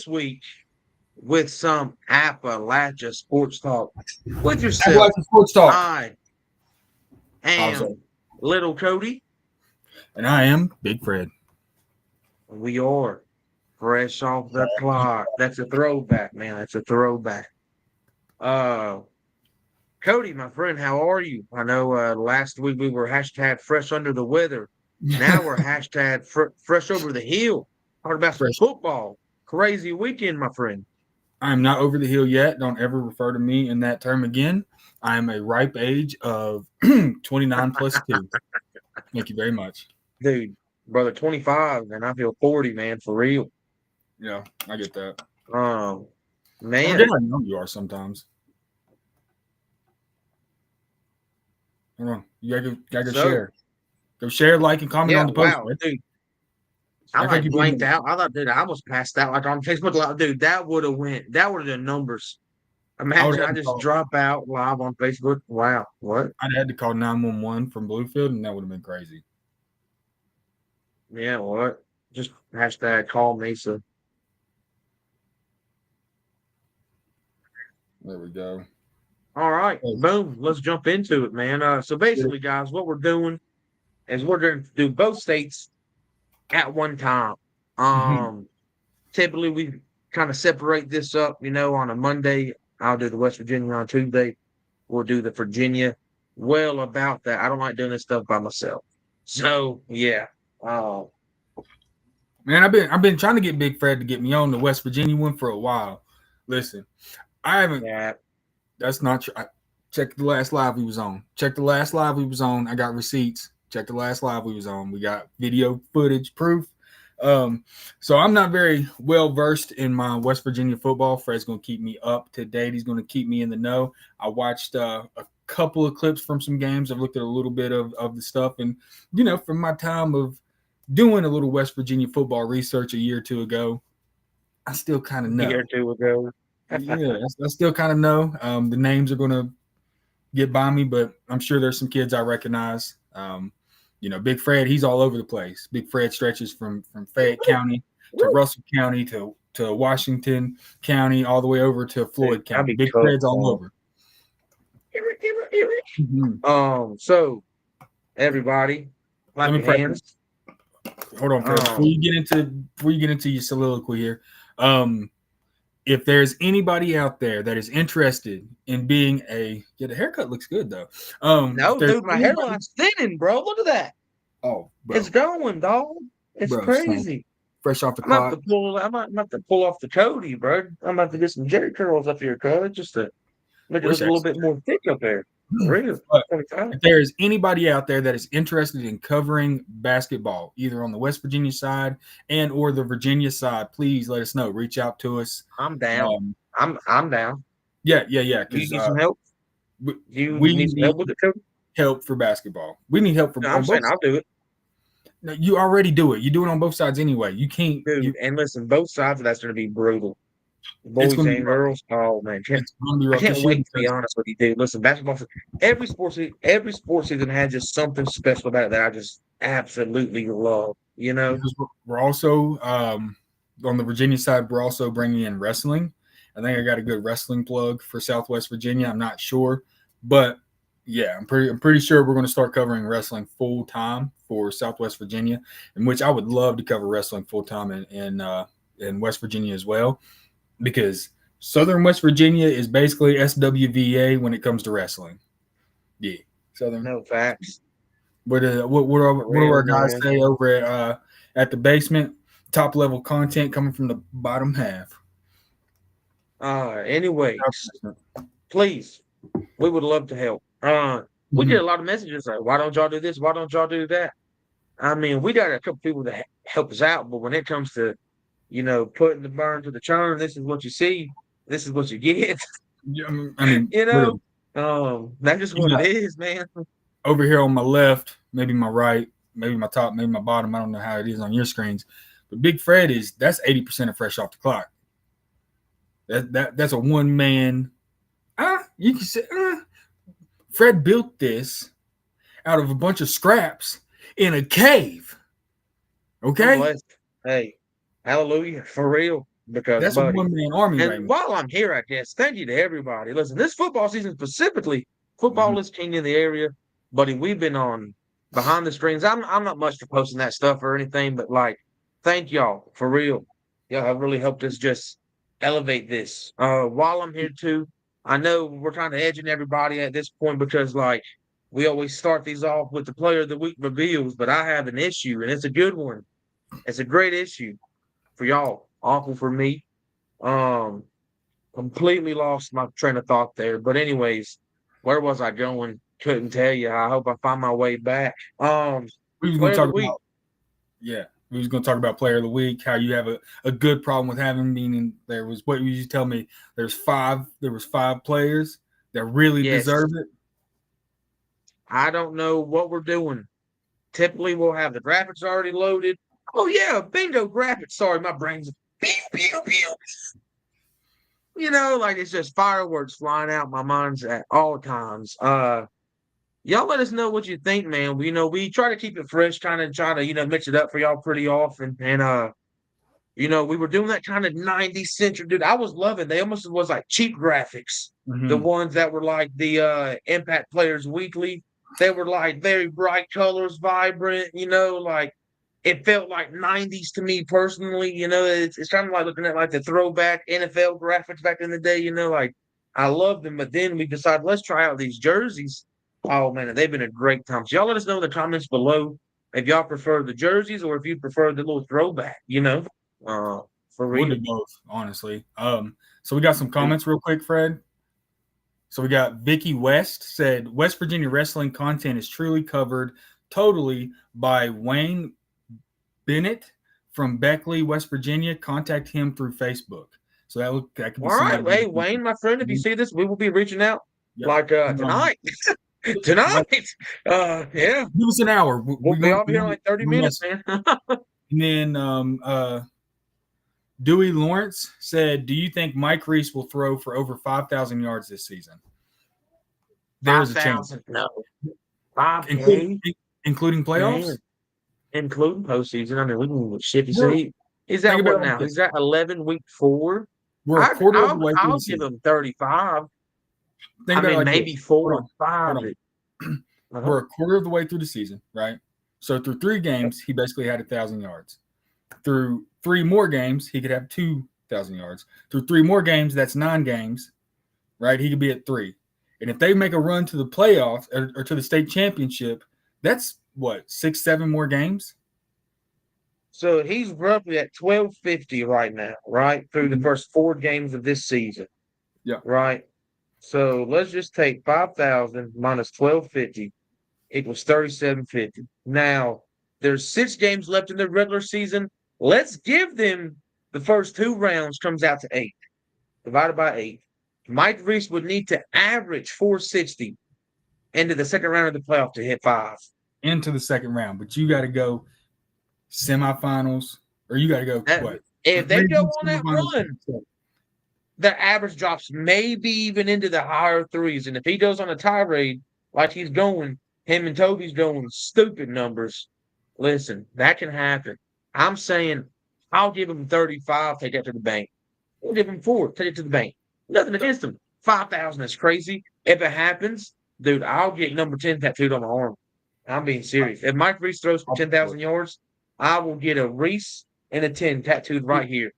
week with some Appalachia sports talk with I'd yourself. like the sports talk. I Also, am Little Cody. and I am Big Fred. We are fresh off the clock. That's a throwback, man. That's a throwback. Uh, Cody, my friend, how are you? I know last week we were hashtag fresh under the weather. Now we're hashtag fresh over the hill. Talking about some Fresh. football. Crazy weekend, my friend. I am not over the hill yet. Don't ever refer to me in that term again. I am a ripe age of 29 plus 2. Thank you very much. Dude, brother, 25, and I feel 40, man, for real. Yeah, I get that. Um, I man, forget how young you are sometimes. I don't know. You gotta go so share. Go share, like, and comment yeah, on the post, wow, man. dude. I Act like like you didn't blanked know. out. I thought, dude, I almost passed out like on Facebook Live. Dude, that would have went. That would have done numbers. I would Imagine have I had to just call. drop out live on Facebook. Wow, what? I'd had to call 911 from Bluefield, and that would have been crazy. Yeah, what? Just hashtag call Mesa. There we go. All right, Hey, boom. Let's jump into it, man. So basically, guys, what we're doing is we're going to do both states at one time. mhm. Um, Typically we kind of separate this up, on a Monday. I'll do the West Virginia on Tuesday. We'll do the Virginia. Well, about that, I don't like doing this stuff by myself. So yeah, uh, Man, I've been trying to get Big Fred to get me on the West Virginia one for a while. Listen, I haven't. yeah, That's not true. Check the last live we was on. Check the last live we was on. I got receipts. Check the last live we was on. We got video footage proof. Um, so I'm not very well versed in my West Virginia football. Fred's gonna keep me up to date. He's gonna keep me in the know. I watched a couple of clips from some games. I've looked at a little bit of the stuff, and from my time of doing a little West Virginia football research a year or two ago, I still kind of a year know. or two ago. Yeah, I still kind of know. The names are going to get by me, but I'm sure there's some kids I recognize. Big Fred, he's all over the place. Big Fred stretches from Fayette County to Russell County to Washington County, all the way over to Dude, Floyd I'll County. be Big tough. Fred's all over. Mhm. So everybody, Let clap me your practice. hands. Hold on, Fred. Before Um, you get into your soliloquy here, if there's anybody out there that is interested in being the haircut looks good though. If no, there's dude, my anybody, hairline's thinning, bro. Look at that. oh, It's bro, going, dog. It's same. crazy. Fresh off the I'm about clock. to pull. I'm about to pull off the Cody, bro. I'm about to get some Jerry curls up here, cuz, just to make it look Wish a I little bit more thick up there. For real. But 25. if there is anybody out there that is interested in covering basketball, either on the West Virginia side and or the Virginia side, please let us know. Reach out to us. I'm down. Um, I'm down. yeah, You because need some help? we, You we need some help need with it, Cody? help for basketball. We need help No, from I'm on both saying sides. I'll do it. No, you already do it. You do it on both sides anyway. You can't. Dude, and listen, both sides of that's going to be brutal. It's Boys going to be and rough. girls. Oh, man. It's going to be I rough can't this year wait to be because honest with you, dude. Listen, basketball, every sports season has just something special about it that I just absolutely love, you know? because we're also on the Virginia side. We're also bringing in wrestling. I think I got a good wrestling plug for Southwest Virginia. I'm not sure, but yeah, I'm pretty sure we're going to start covering wrestling full time for Southwest Virginia, in which I would love to cover wrestling full time in West Virginia as well, because Southern West Virginia is basically SWVA when it comes to wrestling. Yeah, Southern. No facts. What do Real, our guys man. say over at the basement? Top level content coming from the bottom half. Anyways, please, we would love to help. We get Mhm. a lot of messages like, why don't y'all do this? Why don't y'all do that? I mean, we got a couple people that help us out, but when it comes to, putting the burn to the churn, this is what you see, this is what you get, Yeah, I mean, you know? literally, That's just you what it got is, man. over here on my left, maybe my right, maybe my top, maybe my bottom. I don't know how it is on your screens, but Big Fred that's 80% of fresh off the clock. That's a one man. You can say Fred built this out of a bunch of scraps in a cave. I'm Okay. blessed. Hey, hallelujah, for real. because, That's a buddy. one-man army right And now. while I'm here, I guess, thank you to everybody. Listen, this football season specifically, football is king in the area, buddy. We've been on behind the screens. I'm not much for posting that stuff or anything, but like, thank y'all for real. Y'all have really helped us just elevate this. While I'm here too, I know we're trying to edge in everybody at this point because like we always start these off with the player of the week reveals, but I have an issue and it's a good one. It's a great issue for y'all, awful for me. Um, Completely lost my train of thought there. But anyways, where was I going? Couldn't tell you. I hope I find my way back. We was going Player to of the talk week. about, yeah, we was going to talk about player of the week, how you have a good problem with having, meaning there was, what you tell me, there was five players that really Yes. deserve it. I don't know what we're doing. Typically, we'll have the graphics already loaded. Oh yeah, bingo graphics. Sorry, my brain's pew pew pew. You know, like it's just fireworks flying out my mind's at all times. Y'all let us know what you think, man. We try to keep it fresh, kind of try to, mix it up for y'all pretty often. And we were doing that kind of 90s century, dude. I was loving. They almost was like cheap graphics. The ones that were like the Impact Players Weekly. They were like very bright colors, vibrant, like it felt like 90s to me personally. It's kind of like looking at like the throwback NFL graphics back in the day, like I loved them, but then we decided let's try out these jerseys. Oh man, they've been a great time. So y'all let us know in the comments below if y'all prefer the jerseys or if you prefer the little throwback, for We'll real. do both, honestly. So we got some comments real quick, Fred. So we got Vicky West said West Virginia wrestling content is truly covered totally by Wayne Bennett from Beckley, West Virginia. Contact him through Facebook. So that could be All right, somebody. hey Wayne, my friend, if you see this, we will be reaching out like tonight. Tonight. Yeah. Give us an hour. We'll be off here in like 30 minutes, man. And then Dewey Lawrence said, do you think Mike Reese will throw for over 5,000 yards this season? There's a chance. No. 5K? Including playoffs? Man. Including postseason. I mean, we can shifty see. He's at what now? He's at 11, week 4. We're a quarter of the way through the I'll season. give him 35. Think about maybe 4 or 5. We're a quarter of the way through the season, right? So through 3 games, he basically had 1,000 yards. Through 3 more games, he could have 2,000 yards. Through 3 more games, that's 9 games, right? He could be at 3. And if they make a run to the playoffs or to the state championship, that's what, 6, 7 more games? So he's roughly at 1,250 right now, right? Through the first 4 games of this season. Yeah. Right? So let's just take 5,000 minus 1,250 equals 3,750. Now, there's 6 games left in the regular season. Let's give them the first 2 rounds comes out to 8. Divided by 8. Mike Reese would need to average 460 into the second round of the playoff to hit 5. Into the second round. But you got to go semifinals, or you got to go what? If they go on that run, the average drops maybe even into the higher 3s. And if he goes on a tirade like he's going, him and Toby's going stupid numbers, listen, that can happen. I'm saying I'll give him 35, take that to the bank. I'll give him 4, take it to the bank. Nothing against him. 5,000 is crazy. If it happens, dude, I'll get number 10 tattooed on my arm. I'm being serious. If Mike Reese throws for 10,000 yards, I will get a Reese and a 10 tattooed right here.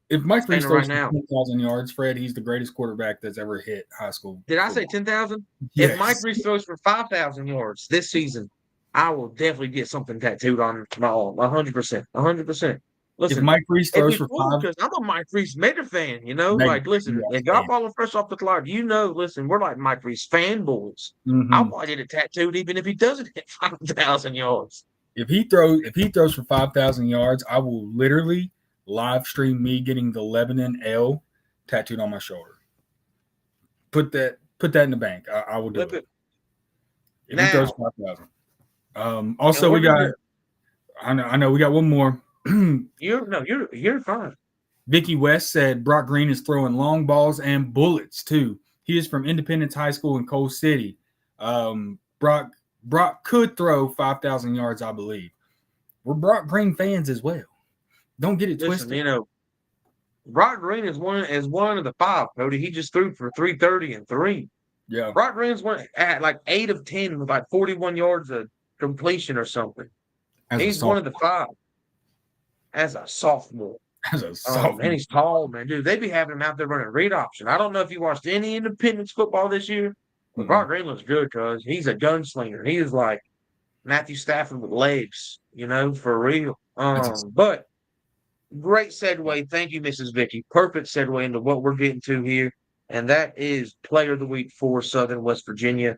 If Mike Reese throws for 10,000 yards, Fred, he's the greatest quarterback that's ever hit high school. Did I say 10,000? Yes. If Mike Reese throws for 5,000 yards this season, I will definitely get something tattooed on my arm. 100%. 100%. Listen, if Mike Reese throws for 5, because I'm a Mike Reese Mater fan, listen, if y'all falling fresh off the cloud, listen, we're like Mike Reese fanboys. I'll probably get it tattooed even if he doesn't hit 5,000 yards. If he throws for 5,000 yards, I will literally live stream me getting the Lebanon L tattooed on my shoulder. Put that in the bank. I will do it. If he throws 5,000. Also, we got. I know we got one more. You're fine. Vicky West said Brock Green is throwing long balls and bullets too. He is from Independence High School in Coal City. Brock could throw 5,000 yards, I believe. We're Brock Green fans as well. Don't get it twisted. Brock Green is one of the five, Cody. He just threw for 330 and three. Yeah, Brock Green's one at like 8 of 10 with like 41 yards of completion or something. as a He's one of sophomore. the five as a sophomore. As a And sophomore. he's tall, man. Dude, they be having him out there running read option. I don't know if you watched any Independence football this year, but Mm-mm. Brock Green looks good because he's a gunslinger. He is like Matthew Stafford with legs, for real. That's a, But great segue. Thank you, Mrs. Vicky. Perfect segue into what we're getting to here, and that is Player of the Week for Southern West Virginia.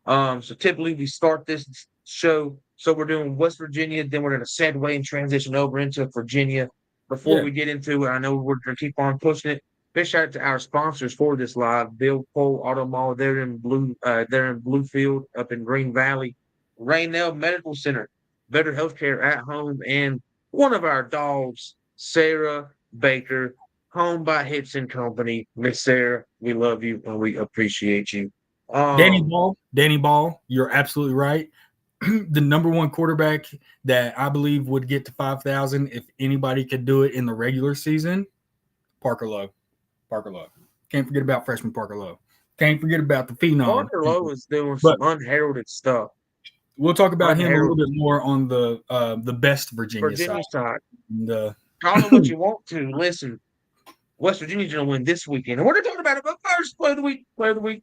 So typically we start this show. So we're doing West Virginia, then we're going to segue and transition over into Virginia. Before yeah, we get into it, I know we're going to keep on pushing it. Big shout out to our sponsors for this live: Bill Cole Auto Mall there in Bluefield, up in Green Valley, Raynell Medical Center, better healthcare at home, and one of our dogs, Sarah Baker, home by Hits and Company. Miss Sarah, we love you and we appreciate you. Um, Danny Ball, you're absolutely right. The number one quarterback that I believe would get to 5,000 if anybody could do it in the regular season, Parker Love. Parker Love. Can't forget about freshman Parker Love. Can't forget about the phenom. Parker Lowe is doing But some unheralded stuff. we'll talk about him a little Unheralded. bit more on the best Virginia side. Virginia side. And, Call it what you want to. Listen, West Virginia's going to win this weekend. And we're going to talk about it, but first, play of the week. Play of the week.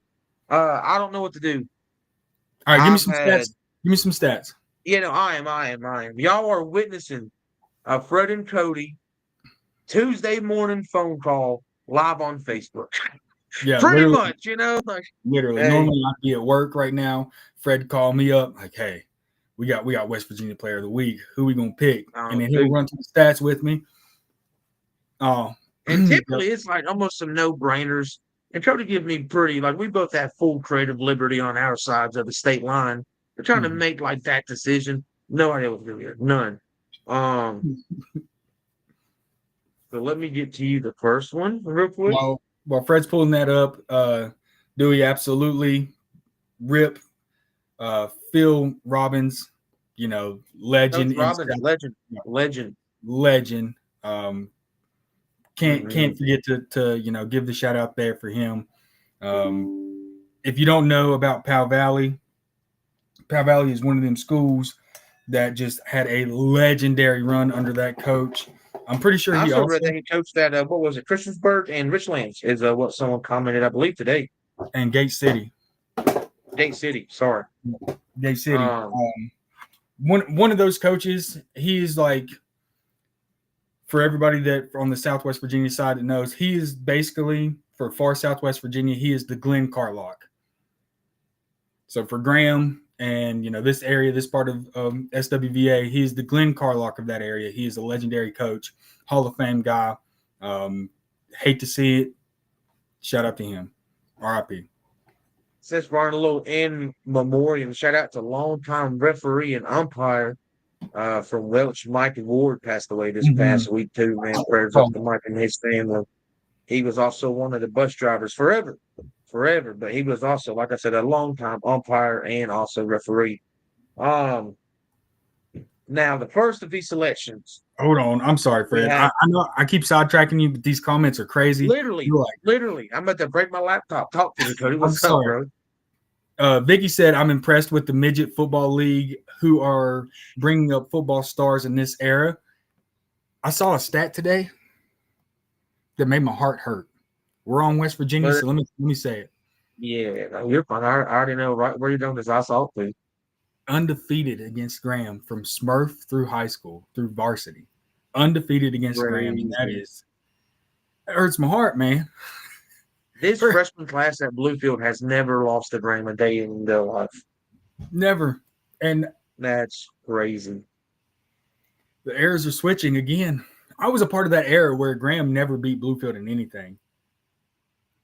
I don't know what to do. all right, give me I've some had, stats. Give me some stats. I am. Y'all are witnessing a Fred and Cody Tuesday morning phone call live on Facebook. Yeah, Pretty literally, much, like, literally. hey, Normally I'd be at work right now. Fred called me up like, "Hey, we got West Virginia Player of the Week. Who we gonna pick?" And then he'll dude. run through the stats with me. Oh, And typically it's like almost some no-brainers. And Cody give me pretty, like, we both have full creative liberty on our sides of the state line. We're trying to make like that decision. No idea what's going to be. None. Um, so let me get to you the first one real quick. while Fred's pulling that up, Dewey absolutely rip Phil Robbins, legend, Coach Robbins, legend. legend. Can't forget to give the shout out there for him. If you don't know about Powell Valley is one of them schools that just had a legendary run under that coach. I'm pretty sure I he also read also that he coached at what was it, Christiansburg and Richlands is what someone commented, I believe, today. and Gate City. Sorry. Gate City. One of those coaches, he's like, for everybody that on the Southwest Virginia side that knows, he is basically, for far Southwest Virginia, he is the Glenn Carlock. So for Graham and this area, this part of SWVA, he's the Glenn Carlock of that area. He is a legendary coach, Hall of Fame guy. Hate to see it. Shout out to him. R.I.P. Since we're on a little in memoriam, shout out to longtime referee and umpire from Welch, Mike Ward, passed away this past week too, man. Prayers up to Mike and his family. He was also one of the bus drivers forever. But he was also, like I said, a longtime umpire and also referee. Now the first of these selections. Hold on, I'm sorry, Fred. I know I keep sidetracking you, but these comments are crazy. Literally, I'm about to break my laptop. Talk to me, Cody. What's up, bro? Vicky said, "I'm impressed with the midget football league who are bringing up football stars in this era." I saw a stat today that made my heart hurt. We're on West Virginia, so let me say it. Yeah, you're fine. I already know right where you're going because I saw it too. Undefeated against Graham from Smurf through high school, through varsity. Undefeated against Graham. And that hurts my heart, man. This freshman class at Bluefield has never lost a Graham a day in their life. Never. And that's crazy. The eras are switching again. I was a part of that era where Graham never beat Bluefield in anything.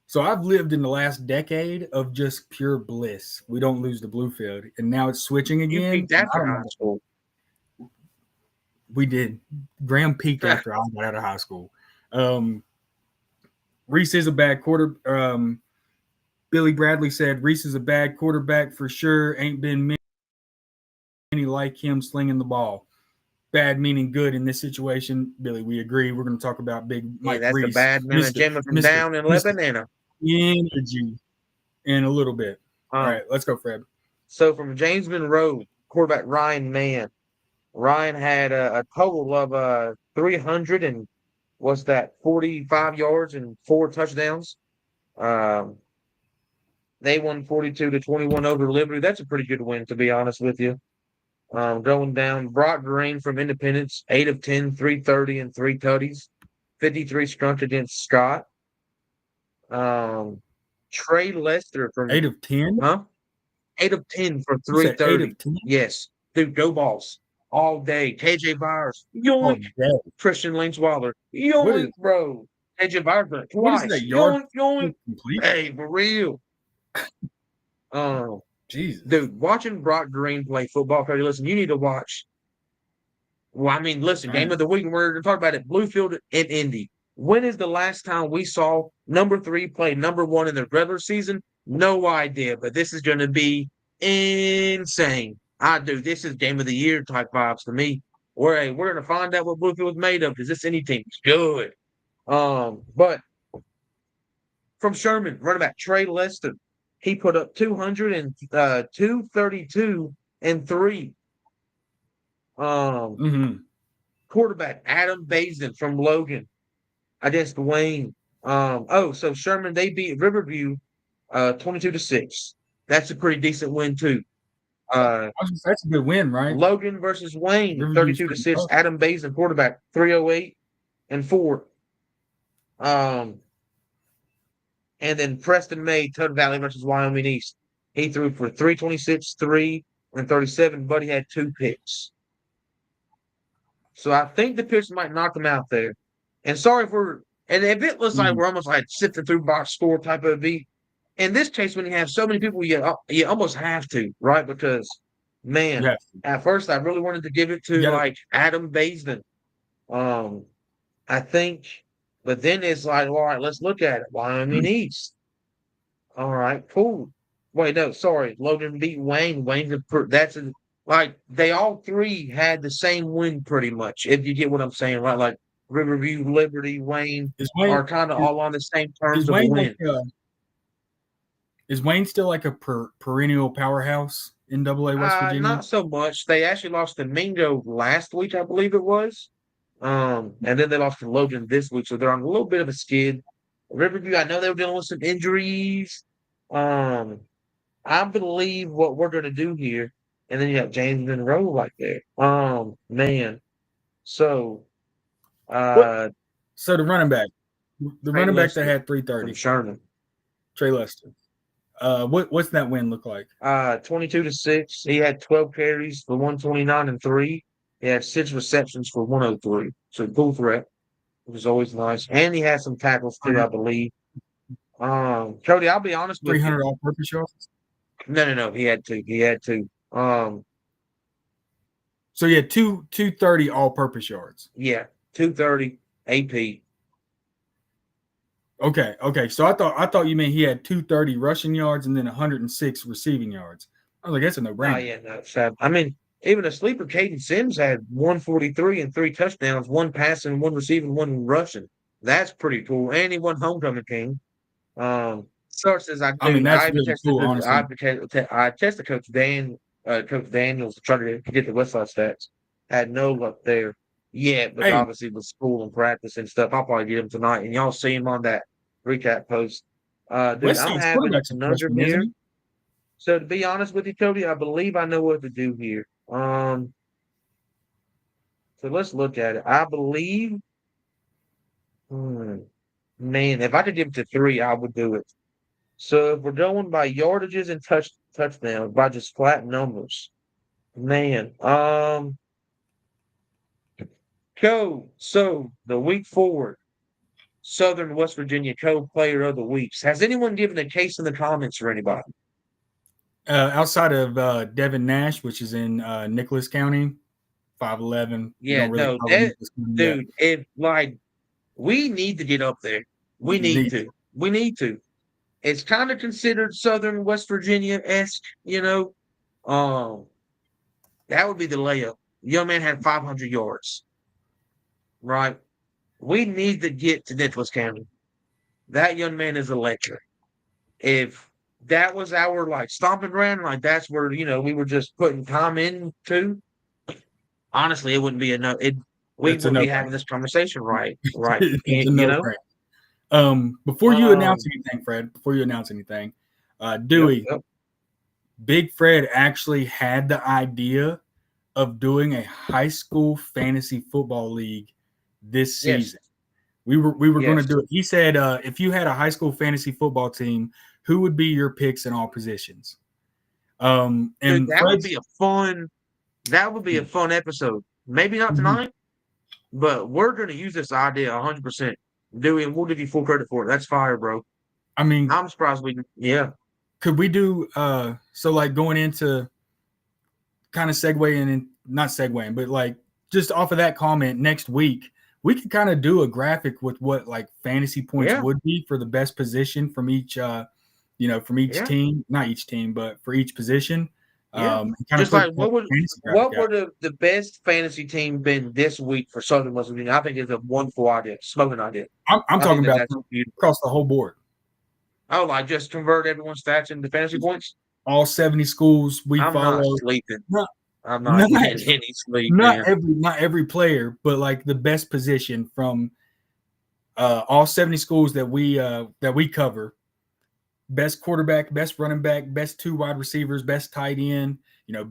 So I've lived in the last decade of just pure bliss. We don't lose to Bluefield, and now it's switching again. You peaked after high school. We did. Graham peaked after I got out of high school. Reese is a bad quarter. Billy Bradley said Reese is a bad quarterback for sure. Ain't been many like him slinging the ball. bad meaning good in this situation. Billy, we agree. We're going to talk about Big Yeah, Mike that's the Reese, bad man, Mister Jimmy from Mister down in Mister Lebanon. Energy, in a little bit. All right, let's go, Fred. So from James Monroe, quarterback Ryan Mann. Ryan had a total of 300 and what's that, 45 yards and 4 touchdowns. Um, they won 42-21 over Liberty. That's a pretty good win, to be honest with you. Going down, Brock Green from Independence, 8 of 10, 330 and 3 tutties, 53 scrumped against Scott. Trey Lester from 8 of 10? huh? 8 of 10 for You said 8 330. of 10? Yes. Dude, go balls all day. KJ Byers, Oh, yoink. dang. Christian Linksweiler, What yoink, is bro. KJ Byers what is twice. that yard Yoink, yoink. complete? Hey, for real. Jesus. Dude, watching Brock Green play football, Cody, listen, you need to watch. Well, I mean, listen, game Man. of the week, we're going to talk about it. Bluefield and Indy. When is the last time we saw number 3 play number 1 in the regular season? No idea, but this is going to be insane. I do. This is game of the year type vibes to me. We're going to find out what Bluefield is made of because this any team is good. But from Sherman, running back Trey Lester, he put up 200 and 232 and 3. Quarterback Adam Bazin from Logan against Wayne. So Sherman, they beat Riverview 22-6. That's a pretty decent win too. That's a good win, right? Logan versus Wayne, Riverview's 32-6. tough. Adam Bazin, quarterback, 308 and 4. And then Preston May, Tug Valley versus Wyoming East. He threw for 326, 3 and 37, but he had 2 picks. So I think the pitch might knock them out there. And sorry for, and if it looks like we're almost like sifting through box score type of beat, in this case, when you have so many people, you almost have to, right? Because, man, at first I really wanted to give it to like Adam Bazin. I think, but then it's like, all right, let's look at it. Wyoming East. All right, cool. Wait, no, sorry. Logan beat Wayne. Like they all 3 had the same win pretty much, if you get what I'm saying, right? Like Riverview, Liberty, Wayne are kind of all on the same terms of a win. Is Wayne still like a perennial powerhouse in AA West Virginia? Not so much. They actually lost to Mingo last week, I believe it was. And then they lost to Logan this week, so they're on a little bit of a skid. Riverview, I know they were dealing with some injuries. I believe what we're going to do here, and then you have James Monroe right there. Man. So, the running back, running back that had 330 from Sherman, Trey Lester. What's that win look like? 22-6. He had 12 carries for 129 and 3. He had 6 receptions for 103. So dual threat, which is always nice. And he had some tackles too, I believe. Cody, I'll be honest with you. 300 all-purpose yards? No. He had 2. So he had 230 all-purpose yards. Yeah, 230 AP. Okay. So I thought you meant he had 230 rushing yards and then 106 receiving yards. I was like, that's a no-brainer. Oh yeah, no, sad. I mean, even a sleeper, Caden Sims had 143 and 3 touchdowns, 1 passing, 1 receiving, 1 rushing. That's pretty cool. And he won homecoming king. Sources I tested Coach Daniels to try to get the Westside stats. Had no luck there yet, but obviously with school and practice and stuff, I'll probably get him tonight. And y'all see him on that recap post. Dude, I'm having a conundrum here. So to be honest with you, Cody, I believe I know what to do here. So let's look at it. I believe, man, if I could give it to 3, I would do it. So if we're going by yardages and touchdowns, by just flat numbers, man, So the week forward, Southern West Virginia Co-Player of the Weeks. Has anyone given a case in the comments for anybody? Outside of Devin Nash, which is in Nicholas County, 5'11". Yeah, no, dude. If like we need to get up there, we need to. It's kind of considered Southern West Virginia-esque, you know. That would be the layup. young man had 500 yards. Right? We need to get to Nicholas County. That young man is electric. If that was our like stomping ground, like that's where we were just putting time into. Honestly, it wouldn't be enough. We It's a wouldn't no be having this conversation, right? Right? it's a You no know. brainer. Before you announce anything, Fred, Yep. Dewey, Yep. Big Fred actually had the idea of doing a high school fantasy football league this Yes. season. We were going to Yes. do it. He said, if you had a high school fantasy football team, who would be your picks in all positions? Dude, And that would be a fun. That would be a fun episode. Maybe not tonight, but we're going to use this idea 100%. Dewey, and we'll give you full credit for it. That's fire, bro. I mean, I'm surprised we. Yeah. could we do so like going into kind of segueing and not segueing, but like just off of that comment next week, we could kind of do a graphic with what like fantasy points Yeah. would be for the best position from each from each Yeah. team, not each team, but for each position. Yeah. And kind Just of put like what would the best fantasy team been this week for Southern West Virginia? I think it's a wonderful idea, smoking idea. I'm I talking think about that's beautiful. across the whole board. Oh, like just convert everyone's stats into fantasy points. All 70 schools we I'm follow. not sleeping. Not, I'm not getting any sleep, man. not every player, but like the best position from all 70 schools that we cover. Best quarterback, best running back, best 2 wide receivers, best tight end,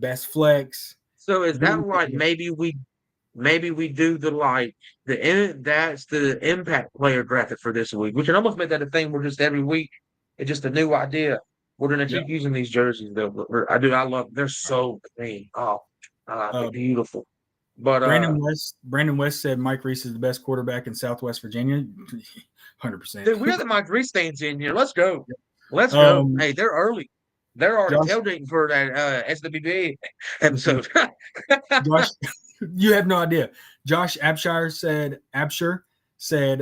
best flex. So is that like maybe we do that's the impact player graphic for this week? We can almost make that a thing where just every week it's just a new idea. We're gonna keep using these jerseys though. I love they're so clean. Oh, they're beautiful. But Brandon West said Mike Reese is the best quarterback in Southwest Virginia. 100%. Dude, we got the Mike Reese stands in here. Let's go. Let's go. Hey, they're early. They're already tailgating for that SWVA episode. Josh, you have no idea. Josh Abshire said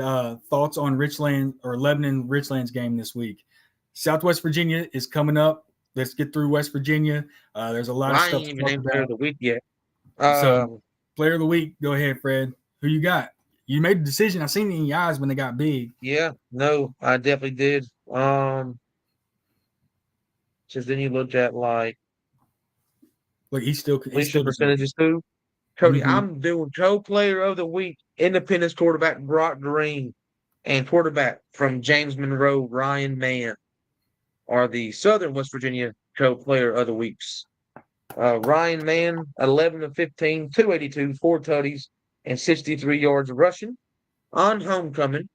thoughts on Richland or Lebanon Richland's game this week. Southwest Virginia is coming up. Let's get through West Virginia. There's a lot of stuff. I ain't even named player of the week yet. So player of the week, go ahead, Fred. Who you got? You made the decision. I seen it in your eyes when they got big. Yeah, no, I definitely did. Just then you looked at like he's still percentages too. Cody, I'm doing co-player of the week, Independence quarterback Brock Green, and quarterback from James Monroe, Ryan Mann, are the Southern West Virginia co-player of the weeks. Ryan Mann, 11 of 15, 282, 4 tutties, and 63 yards of rushing on homecoming.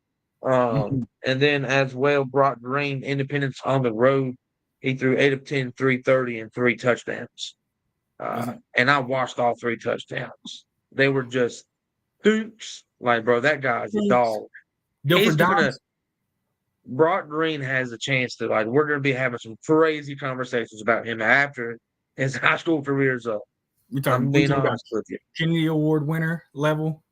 And then as well, Brock Green, Independence on the road. He threw 8 of 10, 330, and 3 touchdowns. And I watched all 3 touchdowns. They were just dukes. Like, bro, that guy's a dog. Brock Green has a chance to, we're going to be having some crazy conversations about him after his high school career is up. I'm being honest with you. Kennedy Award winner level?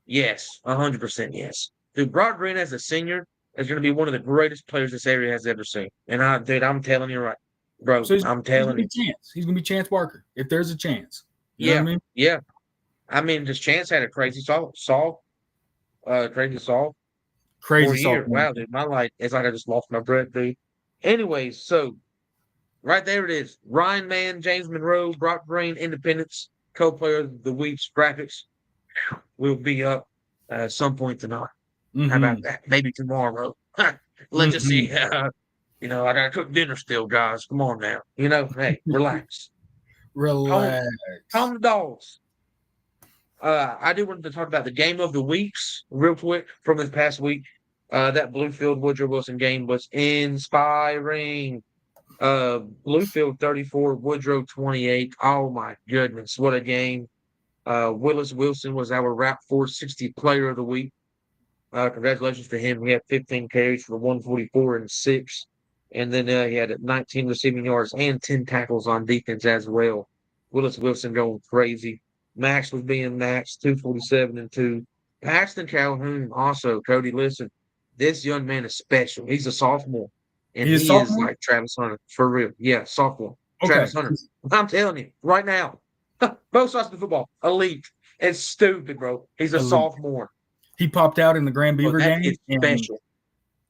Yes, 100% yes. Dude, Brock Green as a senior is going to be one of the greatest players this area has ever seen. And I'm telling you right, bro. So I'm telling you. He's going to be Chance Walker if there's a chance. You know what I mean? Yeah. I mean, just Chance had a crazy crazy year. Wow, dude. My life, it's like I just lost my breath, dude. Anyways, so right there it is. Ryan Mann, James Monroe, Brock Green, Independence, co-player of the week's graphics. We'll be up at some point tonight. How about that? Maybe tomorrow. Let's just see. I gotta cook dinner still, guys. Come on now. Hey, relax. Calm the dogs. I do want to talk about the game of the weeks real quick from this past week. That Bluefield Woodrow Wilson game was inspiring. Bluefield 34, Woodrow 28. Oh my goodness, what a game. Willis Wilson was our Rap 460 player of the week. Congratulations to him. He had 15 carries for 144 and 6. And then he had 19 receiving yards and 10 tackles on defense as well. Willis Wilson going crazy. Max was being Max, 247 and 2. Paxton Calhoun also, Cody, listen, this young man is special. He's a sophomore. And he is like Travis Hunter, for real. Yeah, sophomore. Okay. Travis Hunter. I'm telling you, right now. Both sides of the football, elite. It's stupid, bro. He's a Elite. sophomore. He popped out in the Grand Well, Beaver that game, kid's and special.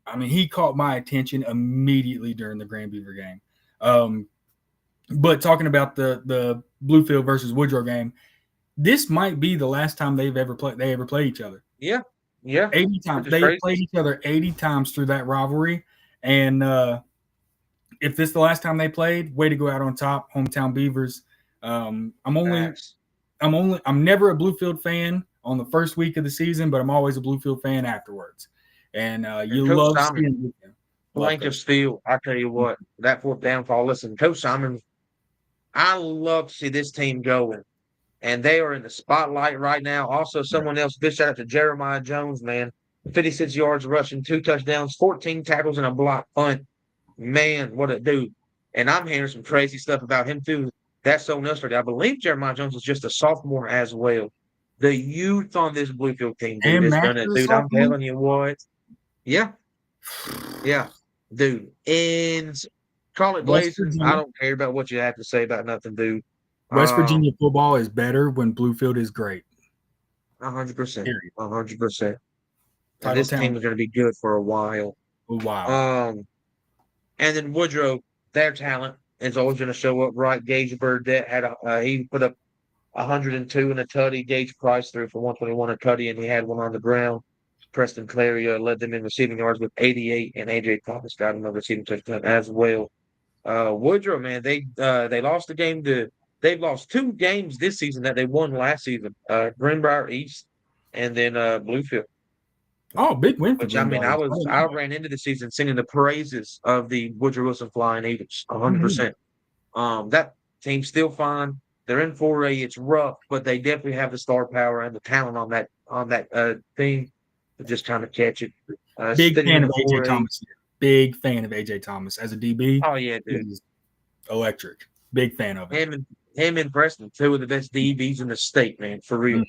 I mean, he caught my attention immediately during the Grand Beaver game. But talking about the Bluefield versus Woodrow game, this might be the last time they ever played each other. Yeah, yeah. 80 times. Which is They have crazy. played each other 80 times through that rivalry. And if this is the last time they played, way to go out on top, hometown Beavers. I'm Facts. never a Bluefield fan on the first week of the season, but I'm always a Bluefield fan afterwards. And you Coach love Simon, seeing them. Plaintiff's Field. I tell you what, that fourth downfall. Listen, Coach Simon, I love to see this team going. And they are in the spotlight right now. Also, someone else, big shout out to Jeremiah Jones, man. 56 yards rushing, 2 touchdowns, 14 tackles, and a block punt. Man, what a dude. And I'm hearing some crazy stuff about him, too. That's so yesterday. I believe Jeremiah Jones was just a sophomore as well. The youth on this Bluefield team, dude, And is Max going to, is a dude, I'm sophomore? telling you what. Yeah, yeah, dude. And call it West Blazers. I Virginia. don't care about what you have to say about nothing, dude. West Virginia football is better when Bluefield is great. 100%. Period. 100%. And Title this town. team is going to be good for a while. Wow. And then Woodrow, their talent is always going to show up right. Gage Burdett had he put up 102 and a tutty. Gage Price threw for 121 a tutty, and he had one on the ground. Preston Clary led them in receiving yards with 88, and AJ Thomas got another receiving touchdown as well. Woodrow, man, they lost the game to. They've lost 2 games this season that they won last season. Greenbrier East, and then Bluefield. Oh, big win for Which I mean, Greenbrier. I ran into the season singing the praises of the Woodrow Wilson Flying Eagles, 100%. That team's still fine. They're in 4A. It's rough, but they definitely have the star power and the talent on that team to just kind of catch it. Big Sitting fan in of the AJ 4A. Thomas here. Big fan of AJ Thomas as a DB. Oh yeah, dude. Electric. Big fan of it. Him and Preston, 2 of the best DBs in the state, man, for real.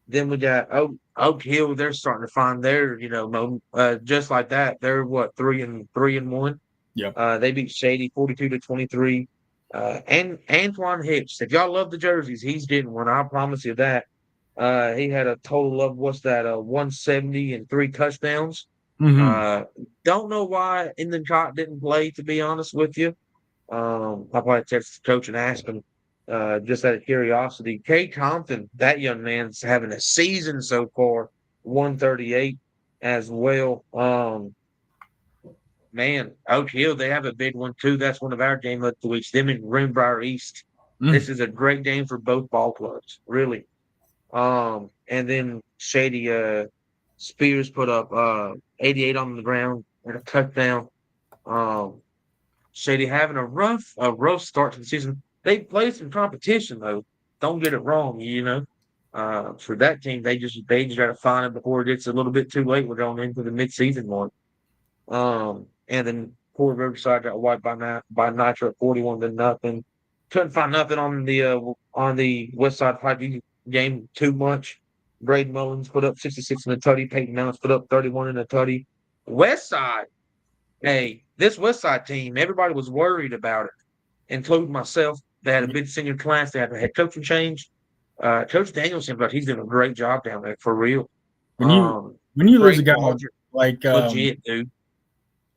Then we got Oak Hill. They're starting to find their, just like that. They're what 3-1. Yep. They beat Shady 42-23. And Antoine Hicks. If y'all love the jerseys, he's getting one. I promise you that. He had a total of 170 and 3 touchdowns. Don't know why Endicott didn't play, to be honest with you. I'll probably text the coach and ask him. Just out of curiosity, Kay Compton, that young man's having a season so far, 138 as well. Man, Oak Hill, they have a big one too. That's one of our game of the weeks. Them in Greenbrier East. This is a great game for both ball clubs, really. And then Shady Spears put up 88 on the ground and a touchdown. Shady having a rough start to the season. They played some competition though. Don't get it wrong, For that team, they just got to find it before it gets a little bit too late. We're going into the mid-season one. And then Port Riverside got wiped by Nitro 41-0. Couldn't find nothing on the West Side 5 game too much. Braden Mullins put up 66 in a tutty. Peyton Mounts put up 31 in a tutty. West Side, hey, this West Side team, everybody was worried about it, including myself. They had a big senior class. They had a head coaching change. Coach Daniel seems like he's doing a great job down there for real. When you lose a guy like legit, dude.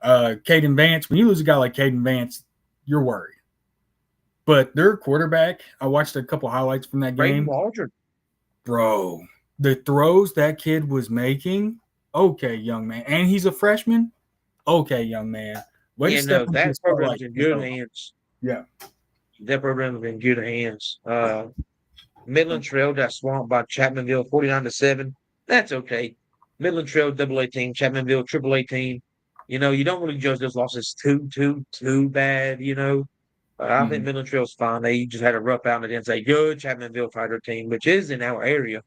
Caden Vance, when you lose a guy like Caden Vance, you're worried. But their quarterback, I watched a couple highlights from that game. Waldron. Bro, the throws that kid was making, okay, young man. And he's a freshman. Okay, young man. That program's in good hands. Yeah. That program is in good hands. Midland Trail got swamped by Chapmanville 49-7. That's okay. Midland Trail AA team, Chapmanville AAA team. You don't really judge those losses too bad, I think Midland Trail's fine. They just had a rough out against a good Chapmanville fighter team, which is in our area.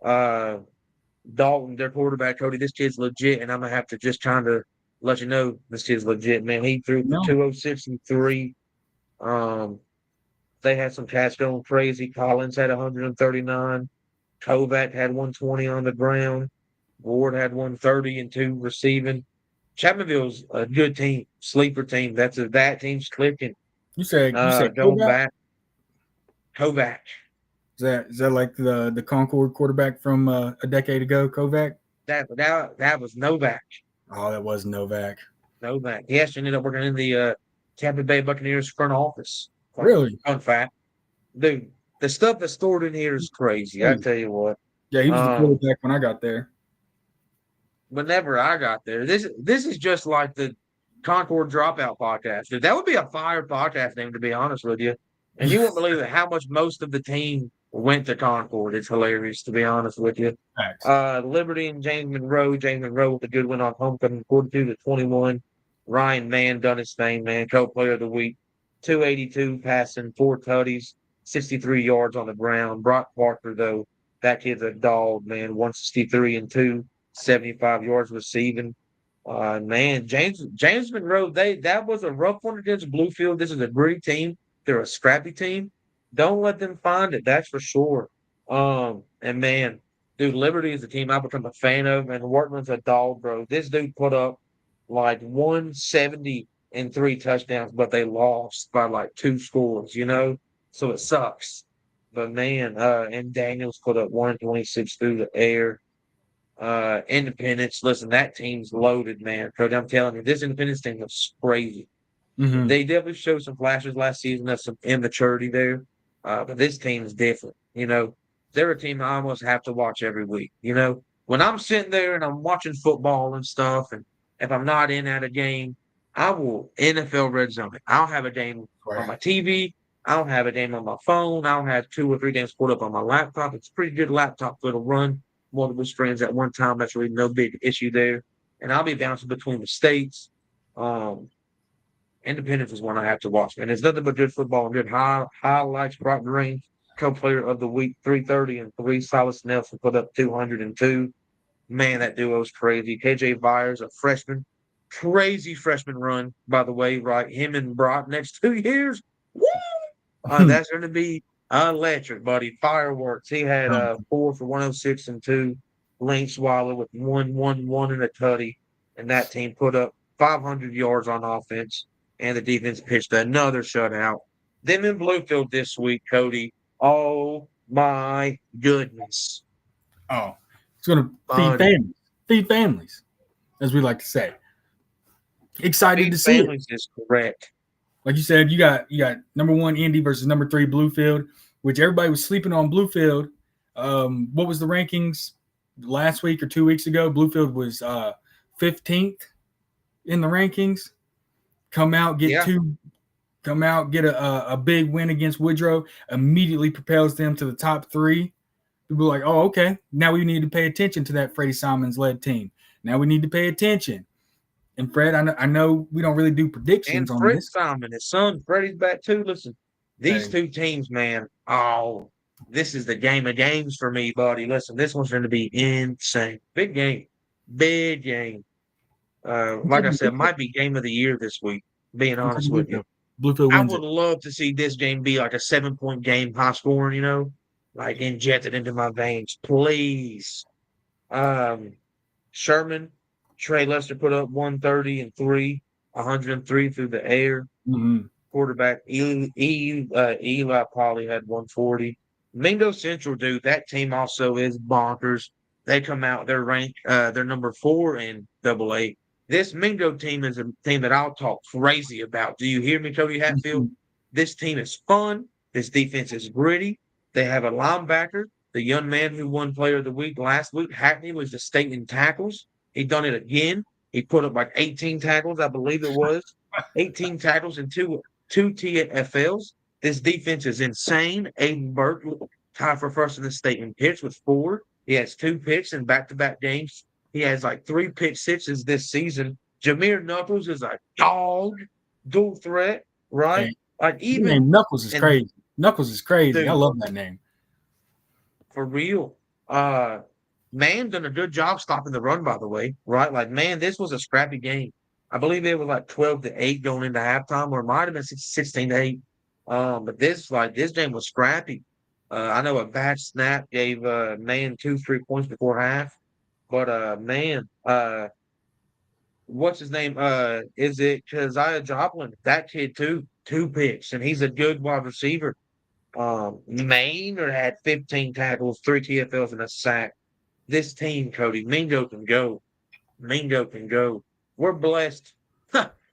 Dalton, their quarterback, Cody, this kid's legit, and I'm going to have to just kind of let you know this kid's legit, man. He threw for 206 and 3. They had some cats going crazy. Collins had 139. Kovac had 120 on the ground. Ward had 130 and 2 receiving. Chapmanville's a good team, sleeper team. That team's clicking. You said going back. Kovac. Is that like the Concord quarterback from a decade ago, Kovac? That was Novak. Oh, that was Novak. Novak. He actually ended up working in the Tampa Bay Buccaneers front office. Really? Fun fact, dude. The stuff that's stored in here is crazy. I Crazy. tell you what. Yeah, he was the Um, quarterback when I got there. Whenever I got there, this is just like the Concord Dropout podcast. Dude, that would be a fire podcast name, to be honest with you. And you won't believe it, how much most of the team went to Concord. It's hilarious, to be honest with you. Facts. Liberty and James Monroe. James Monroe with a good win on homecoming, 42-21. Ryan Mann done his thing, man. Co-player of the week, 282 passing, 4 tutties, 63 yards on the ground. Brock Parker, though, that kid's a dog, man. 163 and 275 yards receiving. Man, James Monroe, that was a rough one against Bluefield. This is a gritty team. They're a scrappy team. Don't let them find it. That's for sure. And man, dude, Liberty is a team I've become a fan of, and Wortman's a dog, bro. This dude put up like 170 and 3 touchdowns, but they lost by like 2 scores, So it sucks. But man, and Daniels put up 126 through the air. Independence, listen, that team's loaded, man. Coach, I'm telling you, this Independence team was crazy. Mm-hmm. They definitely showed some flashes last season of some immaturity there. But this team is different. They're a team I almost have to watch every week. When I'm sitting there and I'm watching football and stuff, and if I'm not in at a game, I will NFL Red Zone it. I'll have a game on my TV. I'll have a game on my phone. I'll have 2 or 3 games pulled up on my laptop. It's a pretty good laptop, so it'll run multiple streams at one time. That's really no big issue there. And I'll be bouncing between the states. Independence is one I have to watch, man. It's nothing but good football and good highlights. Brock Green, co-player of the week, 330 and 3. Silas Nelson put up 202. Man, that duo is crazy. KJ Byers, a freshman, crazy freshman run, by the way, right? Him and Brock next 2 years. Woo! That's going to be electric, buddy. Fireworks. He had 4 for 106 and 2. Lane Swallow with 1 and a tutty. And that team put up 500 yards on offense. And the defense pitched another shutout. Them in Bluefield this week, Cody. Oh, my goodness. Oh, it's going to feed families. Feed families, as we like to say. Excited feed to see families it. Is correct. Like you said, you got number 1 Indy versus number 3 Bluefield, which everybody was sleeping on Bluefield. What was the rankings last week or 2 weeks ago? Bluefield was 15th in the rankings. Come out, get a big win against Woodrow, immediately propels them to the top 3. People are like, oh, okay, now we need to pay attention to that Freddie Simons led team. Now we need to pay attention. And Fred, I know we don't really do predictions and on Fred this. Simon, his son Freddie's back too. Listen, these 2 teams, man. Oh, this is the game of games for me, buddy. Listen, this one's going to be insane. Big game. Like I said, might be game of the year this week. Being honest with you, Bluefield I wins would it. love to see this game be like a 7-point game, high scoring. Like injected into my veins, please. Sherman, Trey Lester put up 130 and 3, 103 through the air. Mm-hmm. Quarterback Eli Polly had 140. Mingo Central, dude, that team also is bonkers. They come out, they're ranked, they're number 4 in AA. This Mingo team is a team that I'll talk crazy about. Do you hear me, Cody Hatfield? Mm-hmm. This team is fun. This defense is gritty. They have a linebacker. The young man who won Player of the Week last week, Hackney, was the state in tackles. He done it again. He put up like 18 tackles, I believe it was. 18 tackles and two TFLs. This defense is insane. Aiden Burke tied for first in the state in pitch with 4. He has 2 picks in back-to-back games. He has like 3 pick sixes this season. Jameer Knuckles is a dog, dual threat, right? Hey, like even name Knuckles is crazy. Knuckles is crazy. Dude, I love that name. For real. Man done a good job stopping the run, by the way, right? Like, man, this was a scrappy game. I believe it was like 12-8 going into halftime, or it might have been 16-8. But this game was scrappy. I know a bad snap gave Man 2-3 points before half. But man, what's his name? Is it Keziah Joplin? That kid too, 2 picks, and he's a good wide receiver. Maine had 15 tackles, 3 TFLs, and a sack. This team, Cody, Mingo can go. Mingo can go. We're blessed.